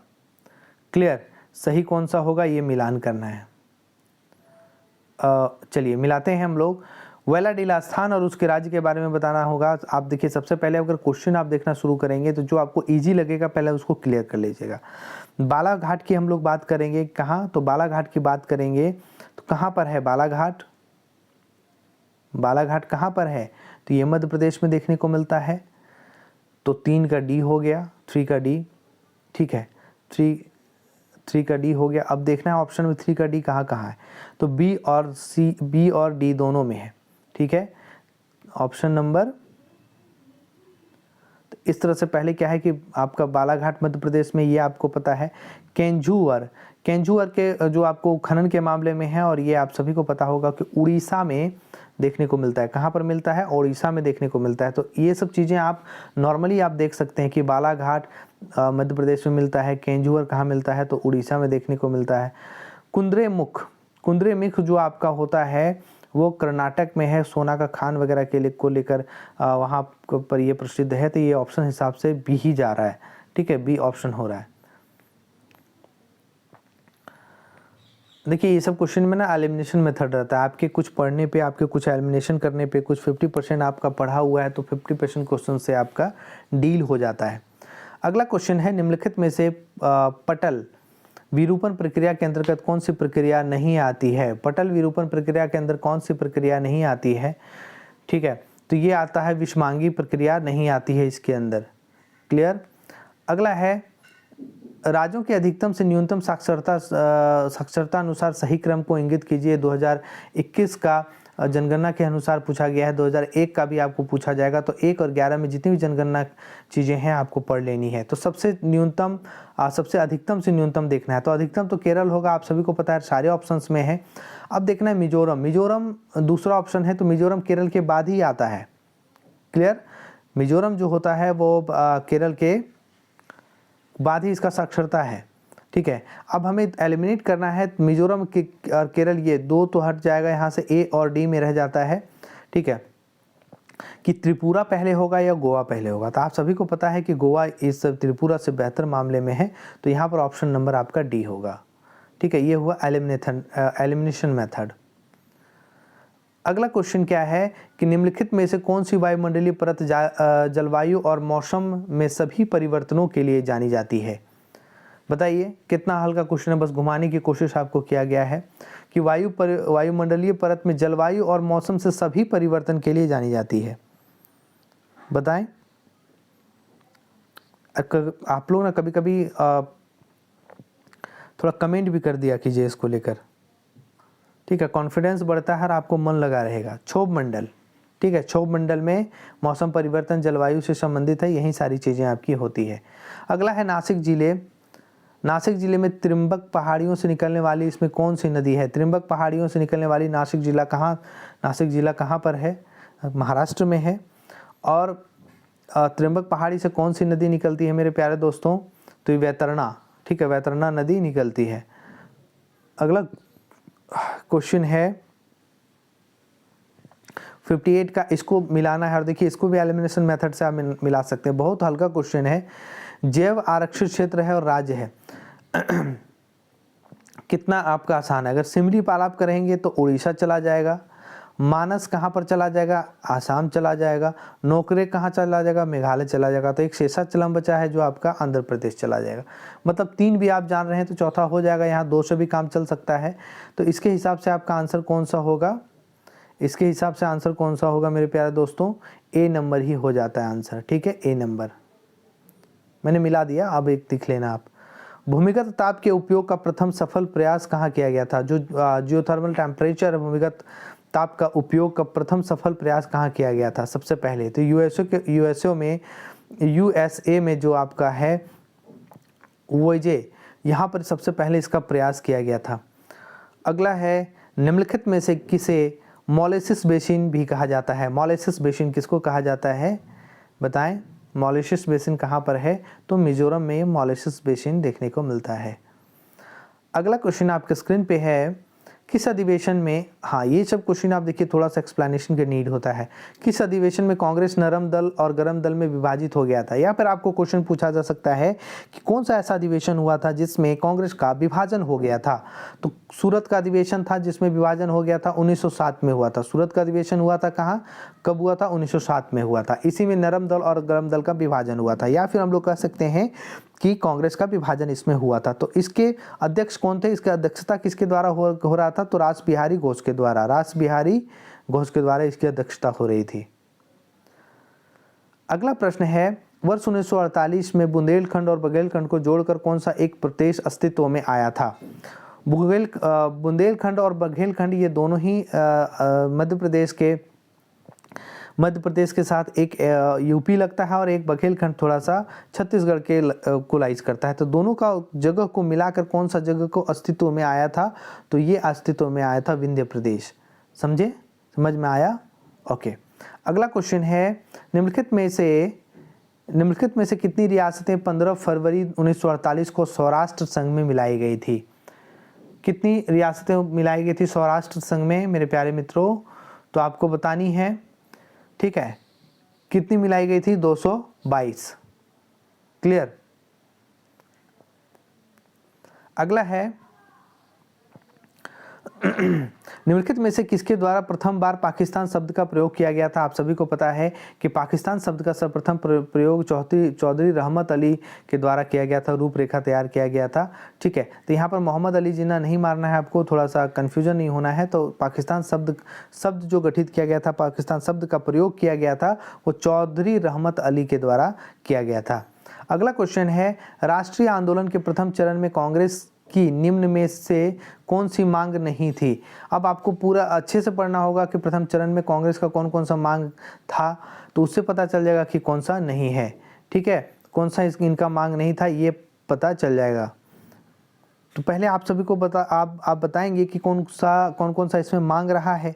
क्लियर। सही कौन सा होगा ये मिलान करना है। चलिए मिलाते हैं हम लोग। वेलाडिला स्थान और उसके राज्य के बारे में बताना होगा। आप देखिए सबसे पहले अगर क्वेश्चन आप देखना शुरू करेंगे तो जो आपको इजी लगेगा पहले उसको क्लियर कर लीजिएगा। बालाघाट की हम लोग बात करेंगे, कहाँ? तो बालाघाट की बात करेंगे तो कहाँ पर है बालाघाट? बालाघाट कहाँ पर है? तो ये मध्य प्रदेश में देखने को मिलता है। तो 3 का डी हो गया, 3 का डी, ठीक है, 3 का डी हो गया। अब देखना है ऑप्शन में 3 का डी कहाँ कहाँ है। तो बी और डी दोनों में है, ठीक है। ऑप्शन नंबर, तो इस तरह से पहले क्या है कि आपका बालाघाट मध्य प्रदेश में, ये आपको पता है। केंझुअर के जो आपको खनन के मामले में है, और ये आप सभी को पता होगा कि उड़ीसा में देखने को मिलता है। कहाँ पर मिलता है? ओडिशा में देखने को मिलता है। तो ये सब चीज़ें आप नॉर्मली आप देख सकते हैं कि बालाघाट मध्य प्रदेश में मिलता है, केंझुअर कहाँ मिलता है? तो उड़ीसा में देखने को मिलता है। कुंद्रेमुख जो आपका होता है वो कर्नाटक में है, सोना का खान वगैरह के लिए को लेकर वहाँ पर ये प्रसिद्ध है। तो ये ऑप्शन हिसाब से बी ही जा रहा है, ठीक है, बी ऑप्शन हो रहा है। देखिए ये सब क्वेश्चन में ना एलिमिनेशन मेथड रहता है, आपके कुछ पढ़ने पे, आपके कुछ एलिमिनेशन करने पे, कुछ 50% आपका पढ़ा हुआ है तो 50% क्वेश्चन से आपका डील हो जाता है। अगला क्वेश्चन है, निम्नलिखित में से पटल विरूपण प्रक्रिया के अंतर्गत कौन सी प्रक्रिया नहीं आती है? पटल विरूपण प्रक्रिया के अंदर कौन सी प्रक्रिया नहीं आती है? ठीक है, तो ये आता है विषमांगी प्रक्रिया नहीं आती है इसके अंदर। क्लियर। अगला है, राज्यों के अधिकतम से न्यूनतम साक्षरता अनुसार सही क्रम को इंगित कीजिए। 2021 का जनगणना के अनुसार पूछा गया है, 2001 का भी आपको पूछा जाएगा। तो 1 और 11 में जितनी भी जनगणना चीज़ें हैं आपको पढ़ लेनी है। तो सबसे न्यूनतम सबसे अधिकतम से न्यूनतम देखना है। तो अधिकतम तो केरल होगा, आप सभी को पता है, सारे ऑप्शंस में है। अब देखना है मिजोरम दूसरा ऑप्शन है, तो मिजोरम केरल के बाद ही आता है। क्लियर। मिजोरम जो होता है वो केरल के बाद ही इसका साक्षरता है, ठीक है। अब हमें एलिमिनेट करना है मिजोरम और केरल, ये दो तो हट जाएगा यहाँ से, ए और डी में रह जाता है, ठीक है, कि त्रिपुरा पहले होगा या गोवा पहले होगा। तो आप सभी को पता है कि गोवा इस त्रिपुरा से बेहतर मामले में है, तो यहाँ पर ऑप्शन नंबर आपका डी होगा, ठीक है। ये हुआ एलिमिनेशन मेथड। अगला क्वेश्चन क्या है कि निम्नलिखित में से कौन सी वायुमंडलीय परत जलवायु और मौसम में सभी परिवर्तनों के लिए जानी जाती है? बताइए, कितना हल्का क्वेश्चन है, बस घुमाने की कोशिश आपको किया गया है कि वायुमंडलीय परत में जलवायु और मौसम से सभी परिवर्तन के लिए जानी जाती है। बताएं। आप लोग ना कभी कभी थोड़ा कमेंट भी कर दिया कीजिए इसको लेकर, ठीक है, कॉन्फिडेंस बढ़ता है और आपको मन लगा रहेगा। क्षोभ मंडल, ठीक है, क्षोभ मंडल में मौसम परिवर्तन जलवायु से संबंधित है, यही सारी चीज़ें आपकी होती है। अगला है नासिक जिले में त्रिम्बक पहाड़ियों से निकलने वाली इसमें कौन सी नदी है? त्रिम्बक पहाड़ियों से निकलने वाली नासिक जिला कहाँ पर है? महाराष्ट्र में है। और त्रिम्बक पहाड़ी से कौन सी नदी निकलती है मेरे प्यारे दोस्तों? तो ये वैतरणा, ठीक है, वैतरणा नदी निकलती है। अगला क्वेश्चन है 58 का, इसको मिलाना है और देखिए इसको भी एलिमिनेशन मेथड से आप मिला सकते हैं। बहुत हल्का क्वेश्चन है। जैव आरक्षित क्षेत्र है और राज्य है। कितना आपका आसान है। अगर सिमलीपाल आप करेंगे तो उड़ीसा चला जाएगा, मानस कहाँ पर चला जाएगा? आसाम चला जाएगा, नोकरे कहाँ चला जाएगा? मेघालय चला जाएगा। तो एक शेषाचलम बचा है जो आपका आंध्र प्रदेश चला जाएगा। मतलब 3 भी आप जान रहे हैं तो चौथा हो जाएगा, यहाँ 2 से भी काम चल सकता है। तो इसके हिसाब से आपका आंसर कौन सा होगा? इसके हिसाब से आंसर कौन सा होगा मेरे प्यारे दोस्तों? ए नंबर ही हो जाता है आंसर, ठीक है, ए नंबर मैंने मिला दिया, अब एक दिख लेना आप। भूमिगत ताप के उपयोग का प्रथम सफल प्रयास कहाँ किया गया था? जो जियोथर्मल टेम्परेचर भूमिगत ताप का उपयोग का प्रथम सफल प्रयास कहाँ किया गया था? सबसे पहले तो यूएसए में जो आपका है वोजे, यहाँ पर सबसे पहले इसका प्रयास किया गया था। अगला है, निम्नलिखित में से किसे मॉलिसिस बेसिन भी कहा जाता है? मॉलिसिस बेसिन किसको कहा जाता है? बताएं। मॉलिसिस बेसिन कहाँ पर है? तो मिजोरम में मॉलिसिस बेसिन देखने को मिलता है। अगला क्वेश्चन आपके स्क्रीन पे है, किस अधिवेशन में, हाँ ये सब क्वेश्चन आप देखिए थोड़ा सा एक्सप्लेनेशन का नीड होता है। किस अधिवेशन में कांग्रेस नरम दल और गरम दल में विभाजित हो गया था? या फिर आपको क्वेश्चन पूछा जा सकता है कि कौन सा ऐसा अधिवेशन हुआ था जिसमें कांग्रेस का विभाजन हो गया था? तो सूरत का अधिवेशन था जिसमें विभाजन हो गया था, 1907 में हुआ था। सूरत का अधिवेशन हुआ था कहाँ, कब हुआ था? 1907 में हुआ था। इसी में नरम दल और गरम दल का विभाजन हुआ था, या फिर हम लोग कह सकते हैं कि कांग्रेस का विभाजन इसमें हुआ था। तो इसके अध्यक्ष कौन थे? इसकी अध्यक्षता किसके द्वारा हो रहा था? तो रासबिहारी घोष के द्वारा इसकी अध्यक्षता हो रही थी। अगला प्रश्न है, वर्ष 1948 में बुंदेलखंड और बघेलखंड को जोड़कर कौन सा एक प्रदेश अस्तित्व में आया था? बुंदेलखंड और बघेलखंड ये दोनों ही मध्य प्रदेश के साथ एक यूपी लगता है और एक बघेलखंड थोड़ा सा छत्तीसगढ़ के को लाइज करता है। तो दोनों का जगह को मिलाकर कौन सा जगह को अस्तित्व में आया था? तो ये अस्तित्व में आया था विंध्य प्रदेश। समझे? समझ में आया? ओके। अगला क्वेश्चन है, निम्नलिखित में से कितनी रियासतें 15 फरवरी 1948 को सौराष्ट्र संघ में मिलाई गई थी? कितनी रियासतें मिलाई गई थी सौराष्ट्र संघ में मेरे प्यारे मित्रों? तो आपको बतानी है, ठीक है। कितनी मिलाई गई थी? 222। क्लियर? अगला है, निम्नलिखित में से किसके द्वारा प्रथम बार पाकिस्तान शब्द का प्रयोग किया गया था? आप सभी को पता है कि पाकिस्तान शब्द का सर्वप्रथम प्रयोग चौधरी रहमत अली के द्वारा किया गया था, रूपरेखा तैयार किया गया था। ठीक है, तो यहाँ पर मोहम्मद अली जिन्ना नहीं मारना है आपको, थोड़ा सा कन्फ्यूजन नहीं होना है। तो पाकिस्तान शब्द जो गठित किया गया था, पाकिस्तान शब्द का प्रयोग किया गया था, वो चौधरी रहमत अली के द्वारा किया गया था। अगला क्वेश्चन है, राष्ट्रीय आंदोलन के प्रथम चरण में कांग्रेस की निम्न में से कौन सी मांग नहीं थी? अब आपको पूरा अच्छे से पढ़ना होगा कि प्रथम चरण में कांग्रेस का कौन कौन सा मांग था, तो उससे पता चल जाएगा कि कौन सा नहीं है। ठीक है, कौन सा इनका मांग नहीं था ये पता चल जाएगा। तो पहले आप सभी को आप बताएंगे कि कौन कौन सा इसमें मांग रहा है।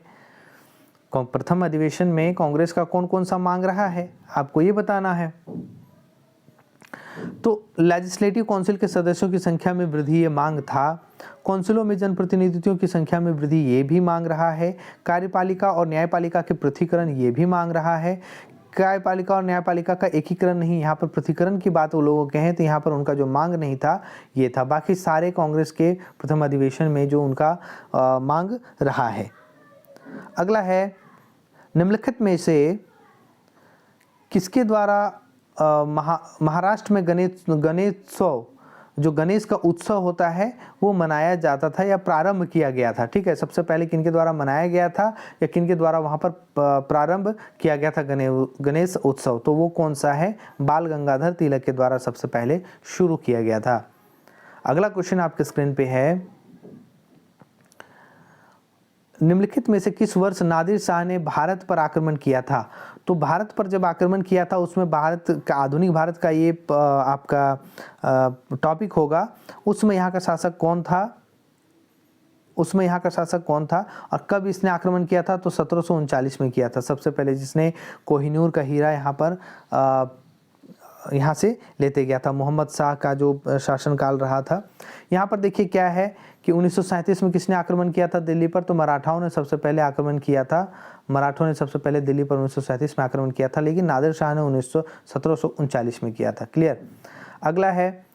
प्रथम अधिवेशन में कांग्रेस का कौन कौन सा मांग रहा है, आपको ये बताना है। तो लेजिस्लेटिव काउंसिल के सदस्यों की संख्या में वृद्धि ये मांग था। काउंसिलों में जनप्रतिनिधियों की संख्या में वृद्धि ये भी मांग रहा है। कार्यपालिका और न्यायपालिका के पृथकीकरण ये भी मांग रहा है। कार्यपालिका और न्यायपालिका का एकीकरण नहीं, यहाँ पर पृथकीकरण की बात वो लोगों कहें तो यहाँ पर उनका जो मांग नहीं था ये था। बाकी सारे कांग्रेस के प्रथम अधिवेशन में जो उनका मांग रहा है। अगला है, निम्नलिखित में से किसके द्वारा महाराष्ट्र में गणेशोत्सव, जो गणेश का उत्सव होता है वो मनाया जाता था या प्रारंभ किया गया था? ठीक है, सबसे पहले किनके द्वारा मनाया गया था या किनके द्वारा वहाँ पर प्रारंभ किया गया था गणेश उत्सव? तो वो कौन सा है? बाल गंगाधर तिलक के द्वारा सबसे पहले शुरू किया गया था। अगला क्वेश्चन आपके स्क्रीन पे है, निम्नलिखित में से किस वर्ष नादिर शाह ने भारत पर आक्रमण किया था? तो भारत पर जब आक्रमण किया था उसमें भारत का, आधुनिक भारत का ये आपका टॉपिक होगा। उसमें यहाँ का शासक कौन था? और कब इसने आक्रमण किया था? तो 1739 में किया था। सबसे पहले जिसने कोहिनूर का हीरा यहाँ से लेते गया था, मोहम्मद शाह का जो शासनकाल रहा था। यहाँ पर देखिए क्या है कि 1937 में किसने आक्रमण किया था दिल्ली पर? तो मराठाओं ने सबसे पहले आक्रमण किया था। मराठों ने सबसे पहले दिल्ली पर 1937 में आक्रमण किया था, लेकिन नादिर शाह ने 1739 में किया था। क्लियर? अगला है,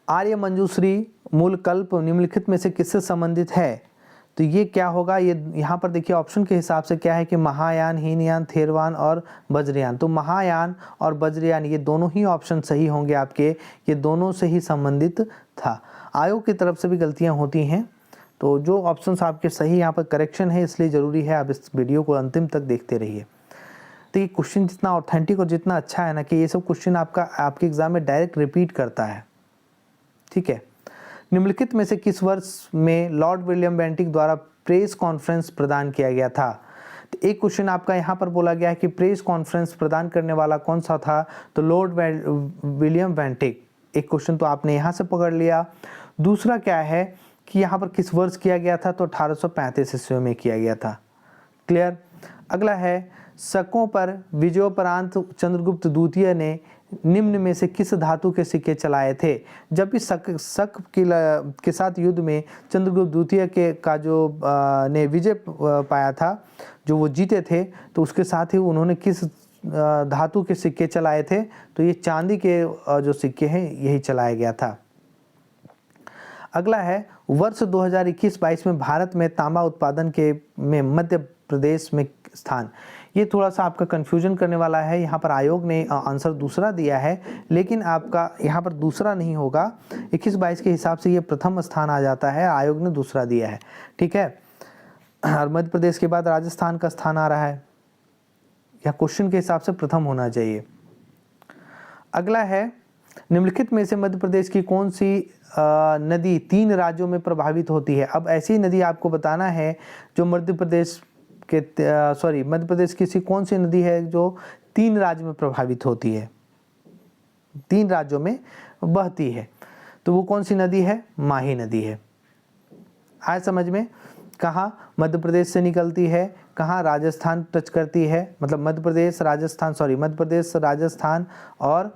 आर्य मंजूश्री मूल कल्प निम्नलिखित में से किससे संबंधित है? तो ये क्या होगा? ये यहाँ पर देखिए ऑप्शन के हिसाब से क्या है कि महायान, हीनयान, थेरवान और वज्रयान। तो महायान और वज्रयान ये दोनों ही ऑप्शन सही होंगे आपके, ये दोनों से ही संबंधित था। आयोग की तरफ से भी गलतियाँ होती हैं, तो जो ऑप्शंस आपके सही यहाँ पर करेक्शन है, इसलिए ज़रूरी है आप इस वीडियो को अंतिम तक देखते रहिए। तो ये क्वेश्चन जितना ऑथेंटिक और जितना अच्छा है ना कि ये सब क्वेश्चन आपके एग्जाम में डायरेक्ट रिपीट करता है। ठीक है, निम्नलिखित में से किस वर्ष में लॉर्ड विलियम बेंटिक द्वारा प्रेस कॉन्फ्रेंस प्रदान किया गया था? तो एक क्वेश्चन आपका यहाँ पर बोला गया है कि प्रेस कॉन्फ्रेंस प्रदान करने वाला कौन सा था? तो लॉर्ड विलियम बेंटिक। एक क्वेश्चन तो आपने यहाँ से पकड़ लिया। दूसरा क्या है कि यहाँ पर किस वर्ष किया गया था? तो 1835 ईस्वी में किया गया था। क्लियर? अगला है, शकों पर विजयोपरांत चंद्रगुप्त द्वितीय ने निम्न में से किस धातु के सिक्के चलाए थे? जब भी शक के साथ युद्ध में चंद्रगुप्त द्वितीय का जो ने विजय पाया था, जो वो जीते थे, तो उसके साथ ही उन्होंने किस धातु के सिक्के चलाए थे? तो ये चांदी के जो सिक्के हैं यही चलाया गया था। अगला है, वर्ष 2021-22 में भारत में तांबा उत्पादन में मध्य प्रदेश में स्थान। ये थोड़ा सा आपका कंफ्यूजन करने वाला है। यहाँ पर आयोग ने आंसर दूसरा दिया है, लेकिन आपका यहाँ पर दूसरा नहीं होगा। 21-22 के हिसाब से ये प्रथम स्थान आ जाता है, आयोग ने दूसरा दिया है। ठीक है, और मध्य प्रदेश के बाद राजस्थान का स्थान आ रहा है, या क्वेश्चन के हिसाब से प्रथम होना चाहिए। अगला है, निम्नलिखित में से मध्य प्रदेश की कौन सी नदी 3 राज्यों में प्रभावित होती है? अब ऐसी नदी आपको बताना है जो मध्य प्रदेश की कौन सी नदी है जो 3 राज्य में प्रभावित होती है, 3 राज्यों में बहती है? तो वो कौन सी नदी है? माही नदी है। आए समझ में? कहाँ मध्य प्रदेश से निकलती है, कहाँ राजस्थान टच करती है, मतलब मध्य प्रदेश राजस्थान और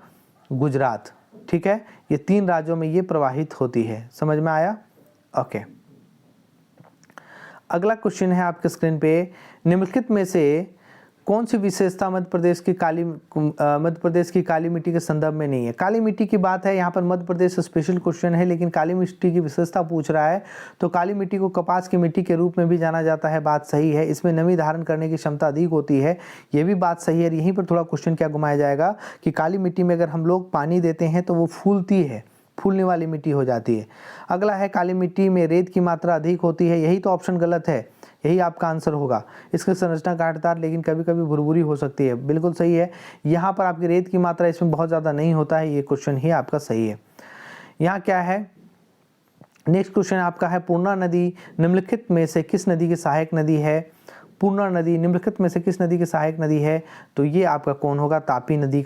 गुजरात। ठीक है, ये 3 राज्यों में ये प्रवाहित होती है। समझ में आया? ओके। अगला क्वेश्चन है आपके स्क्रीन पे, निम्नलिखित में से कौन सी विशेषता मध्य प्रदेश की काली मिट्टी के संदर्भ में नहीं है? काली मिट्टी की बात है, यहाँ पर मध्य प्रदेश स्पेशल क्वेश्चन है, लेकिन काली मिट्टी की विशेषता पूछ रहा है। तो काली मिट्टी को कपास की मिट्टी के रूप में भी जाना जाता है, बात सही है। इसमें नमी धारण करने की क्षमता अधिक होती है, ये भी बात सही है। यहीं पर थोड़ा क्वेश्चन क्या घुमाया जाएगा कि काली मिट्टी में अगर हम लोग पानी देते हैं तो वो फूलती है, फूलने वाली मिट्टी हो जाती है। अगला है, काली मिट्टी में रेत की मात्रा अधिक होती है। यही तो ऑप्शन गलत है, यही आपका आंसर होगा। इसकी संरचना कांटेदार लेकिन कभी कभी भुरभुरी हो सकती है, बिल्कुल सही है। यहाँ पर आपकी रेत की मात्रा इसमें बहुत ज़्यादा नहीं होता है, ये क्वेश्चन ही आपका सही है। यहाँ क्या है, नेक्स्ट क्वेश्चन आपका है, पूर्णा नदी निम्नलिखित में से किस नदी की सहायक नदी है? पूर्णा नदी निम्नलिखित में से किस नदी की सहायक नदी है? तो ये आपका कौन होगा? ताप्ती नदी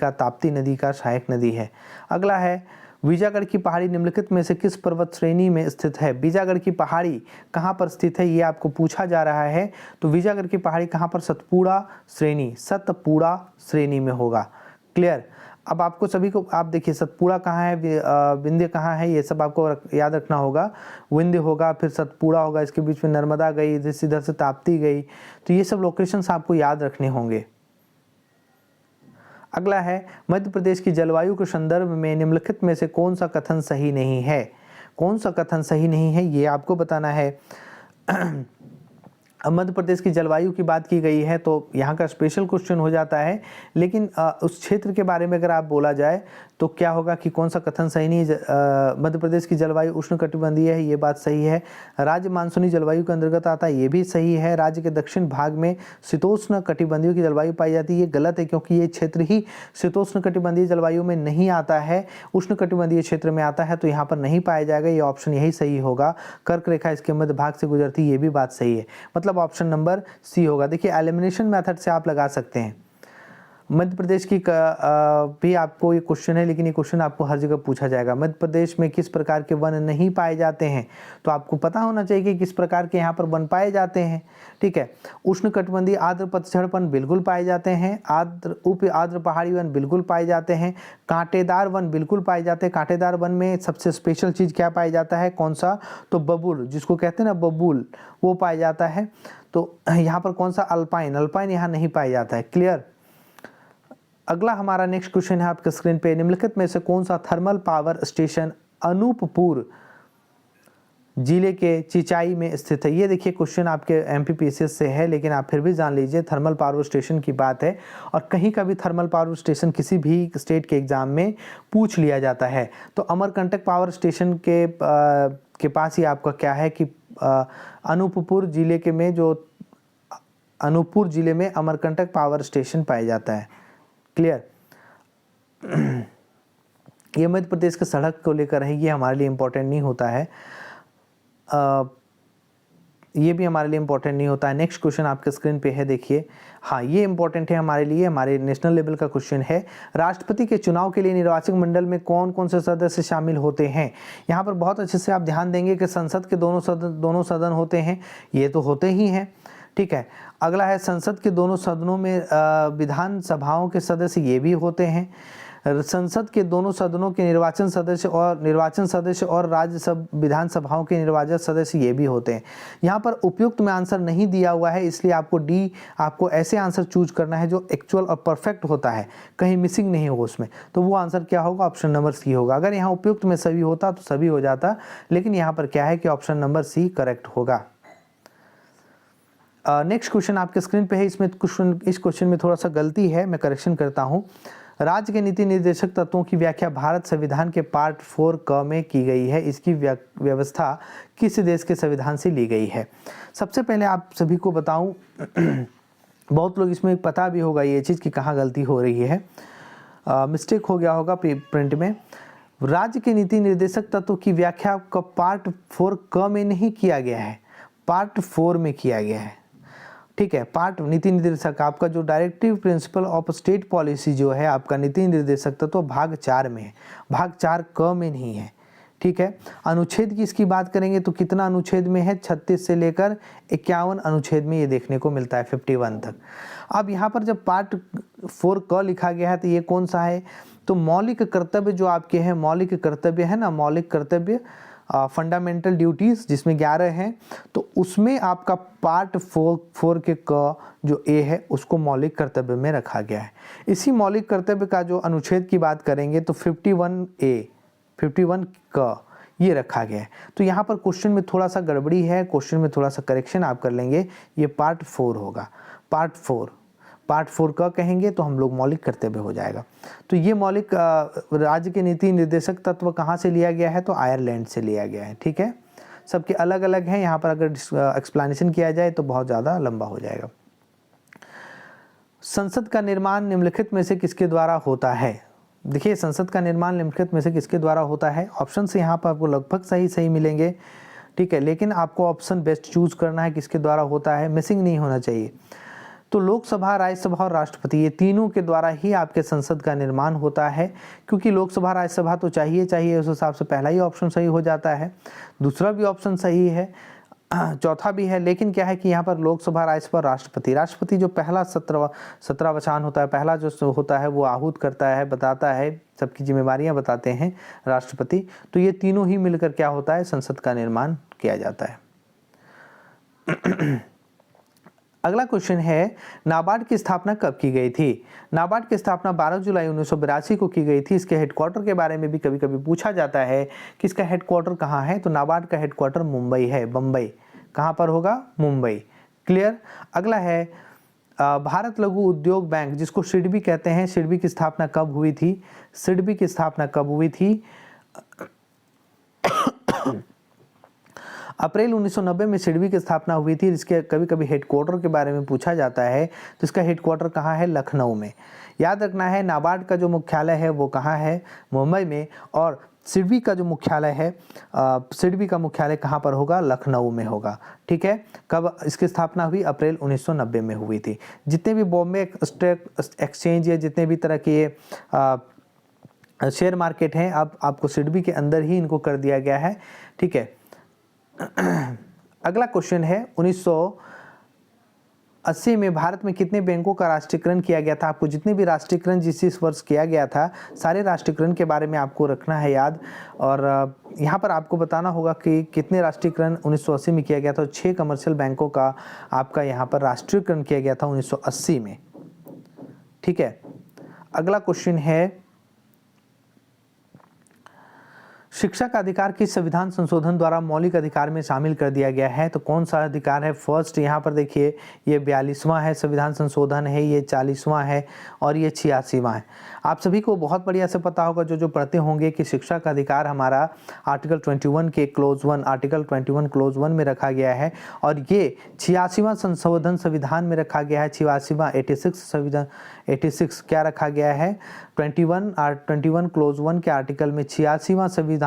का सहायक नदी है। अगला है, बीजागढ़ की पहाड़ी निम्नलिखित में से किस पर्वत श्रेणी में स्थित है? बीजागढ़ की पहाड़ी कहाँ पर स्थित है, ये आपको पूछा जा रहा है। तो बीजागढ़ की पहाड़ी कहाँ पर? सतपुड़ा श्रेणी में होगा। क्लियर? अब आपको सभी को, आप देखिए सतपुड़ा कहाँ है, विंध्य कहाँ है, ये सब आपको याद रखना होगा। विंध्य होगा, फिर सतपुड़ा होगा, इसके बीच में नर्मदा गई, इधर से ताप्ती गई, तो ये सब लोकेशंस आपको याद रखने होंगे। अगला है, मध्य प्रदेश की जलवायु के संदर्भ में निम्नलिखित में से कौन सा कथन सही नहीं है? कौन सा कथन सही नहीं है, ये आपको बताना है। अब मध्य प्रदेश की जलवायु की बात की गई है तो यहाँ का स्पेशल क्वेश्चन हो जाता है, लेकिन उस क्षेत्र के बारे में अगर आप बोला जाए तो क्या होगा कि कौन सा कथन सही नहीं? मध्य प्रदेश की जलवायु उष्णकटिबंधीय है, ये बात सही है। राज्य मानसूनी जलवायु के अंतर्गत आता है, ये भी सही है। राज्य के दक्षिण भाग में शीतोष्ण कटिबंधीय की जलवायु पाई जाती है, ये गलत है, क्योंकि ये क्षेत्र ही शीतोष्ण कटिबंधीय जलवायु में नहीं आता है, उष्ण कटिबंधीय क्षेत्र में आता है, तो यहाँ पर नहीं पाया जाएगा। ये ऑप्शन यही सही होगा। कर्क रेखा इसके मध्य भाग से गुजरती है, ये भी बात सही है, मतलब ऑप्शन नंबर सी होगा। देखिए एलिमिनेशन मेथड से आप लगा सकते हैं। मध्य प्रदेश की भी आपको ये क्वेश्चन है, लेकिन ये क्वेश्चन आपको हर जगह पूछा जाएगा। मध्य प्रदेश में किस प्रकार के वन नहीं पाए जाते हैं? तो आपको पता होना चाहिए कि किस प्रकार के यहाँ पर वन पाए जाते हैं। ठीक है, उष्णकटिबंधीय आर्द्र पतझड़ वन बिल्कुल पाए जाते हैं, आर्द्र पहाड़ी वन बिल्कुल पाए जाते हैं, कांटेदार वन बिल्कुल पाए जाते हैं। कांटेदार वन में सबसे स्पेशल चीज़ क्या पाया जाता है? कौन सा? तो बबूल, जिसको कहते हैं ना बबूल, वो पाया जाता है। तो यहाँ पर कौन सा? अल्पाइन यहाँ नहीं पाया जाता है। क्लियर? अगला हमारा नेक्स्ट क्वेश्चन है आपके स्क्रीन पे, निम्नलिखित में से कौन सा थर्मल पावर स्टेशन अनूपपुर जिले के चिचाई में स्थित है? ये देखिए क्वेश्चन आपके एमपीपीसीएस से है, लेकिन आप फिर भी जान लीजिए पावर पावर स्टेशन की बात है, और कहीं का भी थर्मल पावर स्टेशन किसी भी स्टेट के एग्जाम में पूछ लिया जाता है। तो अमरकंटक पावर स्टेशन के पास ही आपका क्या है कि अनूपपुर जिले में अमरकंटक पावर स्टेशन पाया जाता है। क्लियर? ये मध्य प्रदेश के सड़क को लेकर है, ये हमारे लिए इम्पोर्टेंट नहीं होता है, ये भी हमारे लिए इम्पोर्टेंट नहीं होता है। नेक्स्ट क्वेश्चन आपके स्क्रीन पे है, देखिए। हाँ, ये इम्पोर्टेंट है हमारे लिए, हमारे नेशनल लेवल का क्वेश्चन है। राष्ट्रपति के चुनाव के लिए निर्वाचक मंडल में कौन कौन से सदस्य शामिल होते हैं? यहाँ पर बहुत अच्छे से आप ध्यान देंगे कि संसद के दोनों सदन होते हैं, ये तो होते ही हैं। ठीक है, अगला है संसद के दोनों सदनों में विधानसभाओं के सदस्य, ये भी होते हैं। संसद के दोनों सदनों के निर्वाचन सदस्य और विधानसभाओं के निर्वाचन सदस्य, ये भी होते हैं। यहाँ पर उपयुक्त में आंसर नहीं दिया हुआ है, इसलिए आपको ऐसे आंसर चूज करना है जो एक्चुअल और परफेक्ट होता है, कहीं मिसिंग नहीं हो उसमें। तो वो आंसर क्या होगा? ऑप्शन नंबर सी होगा। अगर यहाँ उपयुक्त में सभी होता तो सभी हो जाता, लेकिन यहाँ पर क्या है कि ऑप्शन नंबर सी करेक्ट होगा। नेक्स्ट क्वेश्चन आपके स्क्रीन पे है, इस क्वेश्चन में थोड़ा सा गलती है, मैं करेक्शन करता हूँ। राज्य के नीति निर्देशक तत्वों की व्याख्या भारत संविधान के पार्ट 4 क में की गई है। इसकी व्यवस्था किस देश के संविधान से ली गई है? सबसे पहले आप सभी को बताऊं, बहुत लोग इसमें पता भी होगा ये चीज़ कि कहाँ गलती हो रही है, मिस्टेक हो गया होगा प्रिंट में। राज्य के नीति निर्देशक तत्व की व्याख्या का पार्ट 4 क में नहीं किया गया है, पार्ट 4 में किया गया है। ठीक है, पार्ट नीति निर्देशक आपका जो directive principle of state policy जो है आपका नीति निर्देशक तत्व भाग 4 में है, भाग 4 क में नहीं है। ठीक है। अनुच्छेद की इसकी बात करेंगे तो कितना अनुच्छेद में है, 36 से लेकर 51 अनुच्छेद में ये देखने को मिलता है 51 तक। अब यहाँ पर जब पार्ट 4 क लिखा गया है तो ये कौन सा है, तो मौलिक कर्तव्य जो आपके हैं, मौलिक कर्तव्य है ना, मौलिक कर्तव्य फंडामेंटल ड्यूटीज जिसमें 11 हैं, तो उसमें आपका पार्ट 4 के क जो ए है उसको मौलिक कर्तव्य में रखा गया है। इसी मौलिक कर्तव्य का जो अनुच्छेद की बात करेंगे तो 51 क ये रखा गया है। तो यहाँ पर क्वेश्चन में थोड़ा सा गड़बड़ी है, क्वेश्चन में थोड़ा सा करेक्शन आप कर लेंगे, ये पार्ट 4 होगा, पार्ट 4 का कहेंगे तो हम लोग मौलिक कर्तव्य हो जाएगा। तो ये मौलिक राज्य के नीति निर्देशक तत्व कहाँ से लिया गया है, तो आयरलैंड से लिया गया है, ठीक है। सबके अलग अलग हैं, यहाँ पर अगर एक्सप्लेनेशन किया जाए तो बहुत ज़्यादा लंबा हो जाएगा। संसद का निर्माण निम्नलिखित में से किसके द्वारा होता है, देखिए संसद का निर्माण निम्नलिखित में से किसके द्वारा होता है। ऑप्शन से यहाँ पर आपको लगभग सही मिलेंगे, ठीक है, लेकिन आपको ऑप्शन बेस्ट चूज करना है किसके द्वारा होता है, मिसिंग नहीं होना चाहिए। तो लोकसभा, राज्यसभा और राष्ट्रपति, ये तीनों के द्वारा ही आपके संसद का निर्माण होता है, क्योंकि लोकसभा राज्यसभा तो चाहिए, उस हिसाब से पहला ही ऑप्शन सही हो जाता है, दूसरा भी ऑप्शन सही है, चौथा भी है, लेकिन क्या है कि यहाँ पर लोकसभा, राज्यसभा, राष्ट्रपति जो पहला 17वां वचन होता है, पहला जो होता है वो आहूत करता है, बताता है, सबकी जिम्मेवारियां बताते हैं राष्ट्रपति। तो ये तीनों ही मिलकर क्या होता है, संसद का निर्माण किया जाता है। अगला क्वेश्चन है, नाबार्ड की स्थापना कब की गई थी। नाबार्ड की स्थापना 12 जुलाई 1982 को की गई थी। इसके हेडक्वार्टर के बारे में भी कभी कभी पूछा जाता है कि इसका हेडक्वार्टर कहाँ है, तो नाबार्ड का हेडक्वार्टर मुंबई है, बम्बई। कहाँ पर होगा, मुंबई। क्लियर। अगला है भारत लघु उद्योग बैंक, जिसको सिडबी कहते हैं, सिडबी की स्थापना कब हुई थी, सिडबी की स्थापना कब हुई थी, अप्रैल 1990 में सिडबी की स्थापना हुई थी। इसके कभी कभी हेडक्वार्टर के बारे में पूछा जाता है, तो इसका हेडक्वार्टर कहाँ है, लखनऊ में। याद रखना है नाबार्ड का जो मुख्यालय है वो कहाँ है, मुंबई में, और सिडबी का जो मुख्यालय है, सिडबी का मुख्यालय कहाँ पर होगा, लखनऊ में होगा, ठीक है। कब इसकी स्थापना हुई, अप्रैल 1990 में हुई थी। जितने भी बॉम्बे स्टॉक एक्सचेंज या जितने भी तरह के शेयर मार्केट हैं, अब आपको सिडबी के अंदर ही इनको कर दिया गया है, ठीक है। अगला क्वेश्चन है, 1980 में भारत में कितने बैंकों का राष्ट्रीयकरण किया गया था। आपको जितने भी राष्ट्रीयकरण जिस वर्ष किया गया था, सारे राष्ट्रीयकरण के बारे में आपको रखना है याद। और यहाँ पर आपको बताना होगा कि कितने राष्ट्रीयकरण 1980 में किया गया था। 6 कमर्शियल बैंकों का आपका यहाँ पर राष्ट्रीयकरण किया गया था 1980 में, ठीक है। अगला क्वेश्चन है, शिक्षा का अधिकार किस संविधान संशोधन द्वारा मौलिक अधिकार में शामिल कर दिया गया है, तो कौन सा अधिकार है। फर्स्ट यहाँ पर देखिए, ये 42वां है संविधान संशोधन है, ये 40वां है और ये 86वां है। आप सभी को बहुत बढ़िया से पता होगा, जो पढ़ते होंगे, कि शिक्षा का अधिकार हमारा आर्टिकल 21 के क्लोज 1, आर्टिकल 21 क्लोज 1 में रखा गया है, और ये 86वां संशोधन संविधान में रखा गया है। 86वां 86 संविधान 86 क्या रखा गया है, 21 क्लोज 1 के आर्टिकल में 86वां संविधान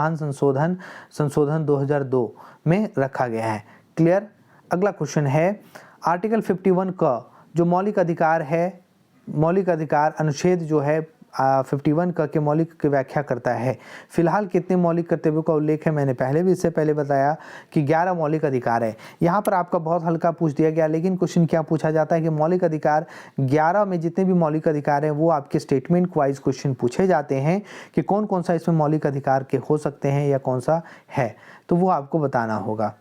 संशोधन 2002 में रखा गया है। क्लियर। अगला क्वेश्चन है, आर्टिकल 51 का जो मौलिक अधिकार है, मौलिक अधिकार अनुच्छेद जो है 51 का के मौलिक की व्याख्या करता है। फिलहाल कितने मौलिक कर्तव्यों का उल्लेख है, मैंने पहले भी इससे पहले बताया कि 11 मौलिक अधिकार है। यहाँ पर आपका बहुत हल्का पूछ दिया गया, लेकिन क्वेश्चन क्या पूछा जाता है कि मौलिक अधिकार 11 में जितने भी मौलिक अधिकार हैं वो आपके स्टेटमेंट वाइज क्वेश्चन पूछे जाते हैं कि कौन कौन सा इसमें मौलिक अधिकार के हो सकते हैं या कौन सा है, तो वो आपको बताना होगा।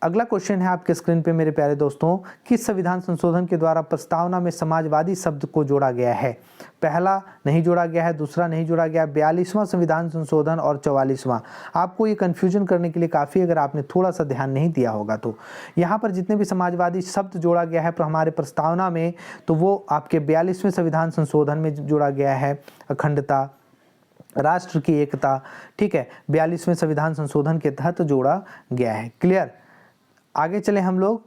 अगला क्वेश्चन है आपके स्क्रीन पे मेरे प्यारे दोस्तों, किस संविधान संशोधन के द्वारा प्रस्तावना में समाजवादी शब्द को जोड़ा गया है। पहला नहीं जोड़ा गया है, दूसरा नहीं जोड़ा गया, 42वां संविधान संशोधन और 44वां। आपको ये कंफ्यूजन करने के लिए काफ़ी, अगर आपने थोड़ा सा ध्यान नहीं दिया होगा तो यहाँ पर जितने भी समाजवादी शब्द जोड़ा गया है पर हमारे प्रस्तावना में, तो वो आपके 42वें संविधान संशोधन में जोड़ा गया है। अखंडता, राष्ट्र की एकता, ठीक है, 42वें संविधान संशोधन के तहत जोड़ा गया है। क्लियर। आगे चले हम लोग।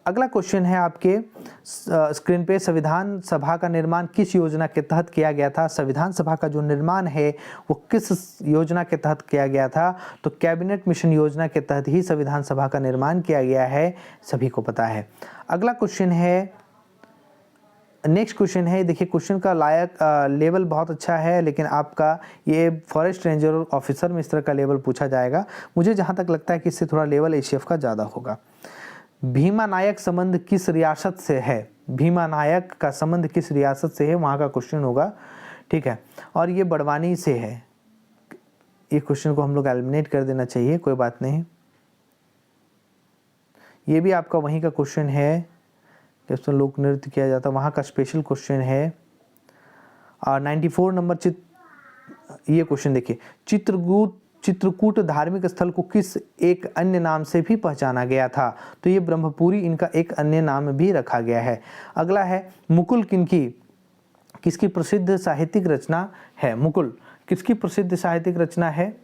अगला क्वेश्चन है आपके स्क्रीन पे, संविधान सभा का निर्माण किस योजना के तहत किया गया था। संविधान सभा का जो निर्माण है वो किस योजना के तहत किया गया था, तो कैबिनेट मिशन योजना के तहत ही संविधान सभा का निर्माण किया गया है, सभी को पता है। अगला क्वेश्चन है, नेक्स्ट क्वेश्चन है, देखिए क्वेश्चन का लायक लेवल बहुत अच्छा है, लेकिन आपका ये फॉरेस्ट रेंजर ऑफिसर में इस तरह का लेवल पूछा जाएगा। मुझे जहाँ तक लगता है कि इससे थोड़ा लेवल एचएफ का ज़्यादा होगा। भीमा नायक संबंध किस रियासत से है? भीमा नायक का संबंध किस रियासत से है, वहाँ का क्वेश्चन होगा, ठीक है। और ये बड़वानी से है। ये क्वेश्चन को हम लोग एलिमिनेट कर देना चाहिए, कोई बात नहीं। ये भी आपका वहीं का क्वेश्चन है कि उसमें लोक नृत्य किया जाता है, वहाँ का स्पेशल क्वेश्चन है। और 94 नंबर ये क्वेश्चन देखिए, चित्रकूट धार्मिक स्थल को किस एक अन्य नाम से भी पहचाना गया था? तो ये ब्रह्मपुरी इनका एक अन्य नाम भी रखा गया है। अगला है, मुकुल किसकी प्रसिद्ध साहित्यिक रचना है? मुकुल किसकी प्रसिद्ध साहित्यिक रचना है?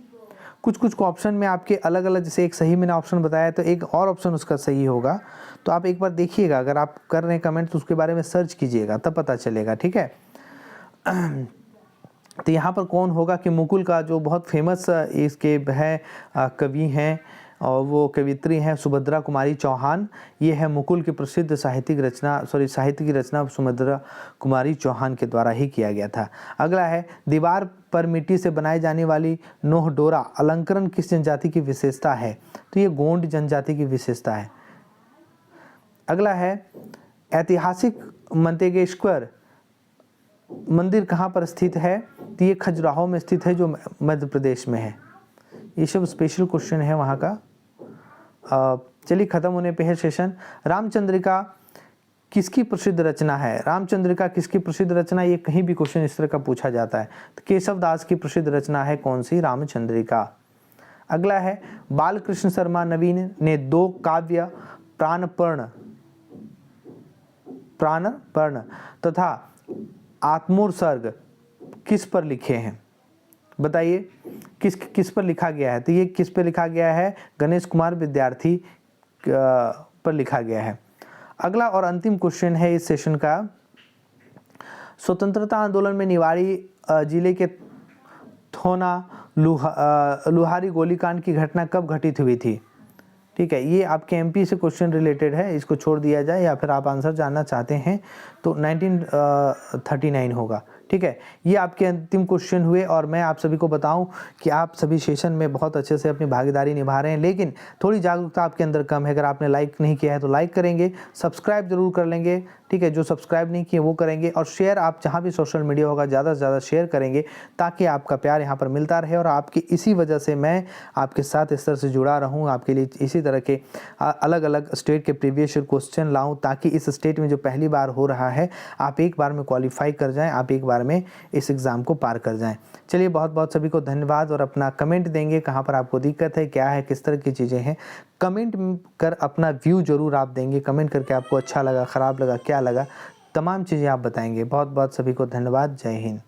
कुछ ऑप्शन में आपके अलग अलग, जैसे एक सही मैंने ऑप्शन बताया तो एक और ऑप्शन उसका सही होगा, तो आप एक बार देखिएगा। अगर आप कर रहे हैं कमेंट तो उसके बारे में सर्च कीजिएगा, तब पता चलेगा, ठीक है। तो यहाँ पर कौन होगा कि मुकुल का जो बहुत फेमस इसके है कवि हैं, और वो कवित्री हैं सुभद्रा कुमारी चौहान। ये है मुकुल की प्रसिद्ध साहित्य की रचना सुभद्रा कुमारी चौहान के द्वारा ही किया गया था। अगला है, दीवार पर मिट्टी से बनाई जाने वाली नोह डोरा अलंकरण किस जनजाति की विशेषता है? तो ये गोंड जनजाति की विशेषता है। अगला है, ऐतिहासिक मंतेगेश्वर मंदिर कहाँ पर स्थित है? तो ये खजुराहो में स्थित है, जो मध्य प्रदेश में है। ये सब स्पेशल क्वेश्चन है वहाँ का। चलिए खत्म होने पे है सेशन। रामचंद्रिका किसकी प्रसिद्ध रचना है? रामचंद्रिका किसकी प्रसिद्ध रचना? ये कहीं भी क्वेश्चन इस तरह का पूछा जाता है। तो केशव दास की प्रसिद्ध रचना है कौन सी? रामचंद्रिका। अगला है, बालकृष्ण शर्मा नवीन ने 2 काव्य प्राणपर्ण तथा आत्मोत्सर्ग किस पर लिखे हैं? बताइए किस पर लिखा गया है? तो ये किस पर लिखा गया है? गणेश कुमार विद्यार्थी पर लिखा गया है। अगला और अंतिम क्वेश्चन है इस सेशन का, स्वतंत्रता आंदोलन में निवाड़ी जिले के थोना लुहारी गोलीकांड की घटना कब घटित हुई थी? ठीक है, ये आपके एमपी से क्वेश्चन रिलेटेड है, इसको छोड़ दिया जाए, या फिर आप आंसर जानना चाहते हैं तो 1939 होगा। ठीक है, ये आपके अंतिम क्वेश्चन हुए। और मैं आप सभी को बताऊं कि आप सभी सेशन में बहुत अच्छे से अपनी भागीदारी निभा रहे हैं, लेकिन थोड़ी जागरूकता आपके अंदर कम है। अगर आपने लाइक नहीं किया है तो लाइक करेंगे, सब्सक्राइब जरूर कर लेंगे, ठीक है, जो सब्सक्राइब नहीं किए वो करेंगे, और शेयर आप जहाँ भी सोशल मीडिया होगा ज़्यादा से ज़्यादा शेयर करेंगे, ताकि आपका प्यार यहाँ पर मिलता रहे। और आपकी इसी वजह से मैं आपके साथ इस तरह से जुड़ा रहूँ, आपके लिए इसी तरह के अलग अलग स्टेट के प्रीवियस ईयर क्वेश्चन लाऊं, ताकि इस स्टेट में जो पहली बार हो रहा है आप एक बार में क्वालिफाई कर जाएं, आप एक बार में इस एग्ज़ाम को पार कर जाएं। चलिए बहुत बहुत सभी को धन्यवाद, और अपना कमेंट देंगे कहाँ पर आपको दिक्कत है, क्या है, किस तरह की चीज़ें हैं, कमेंट कर अपना व्यू जरूर आप देंगे। कमेंट करके आपको अच्छा लगा, ख़राब लगा, क्या लगा, तमाम चीज़ें आप बताएंगे। बहुत बहुत सभी को धन्यवाद। जय हिंद।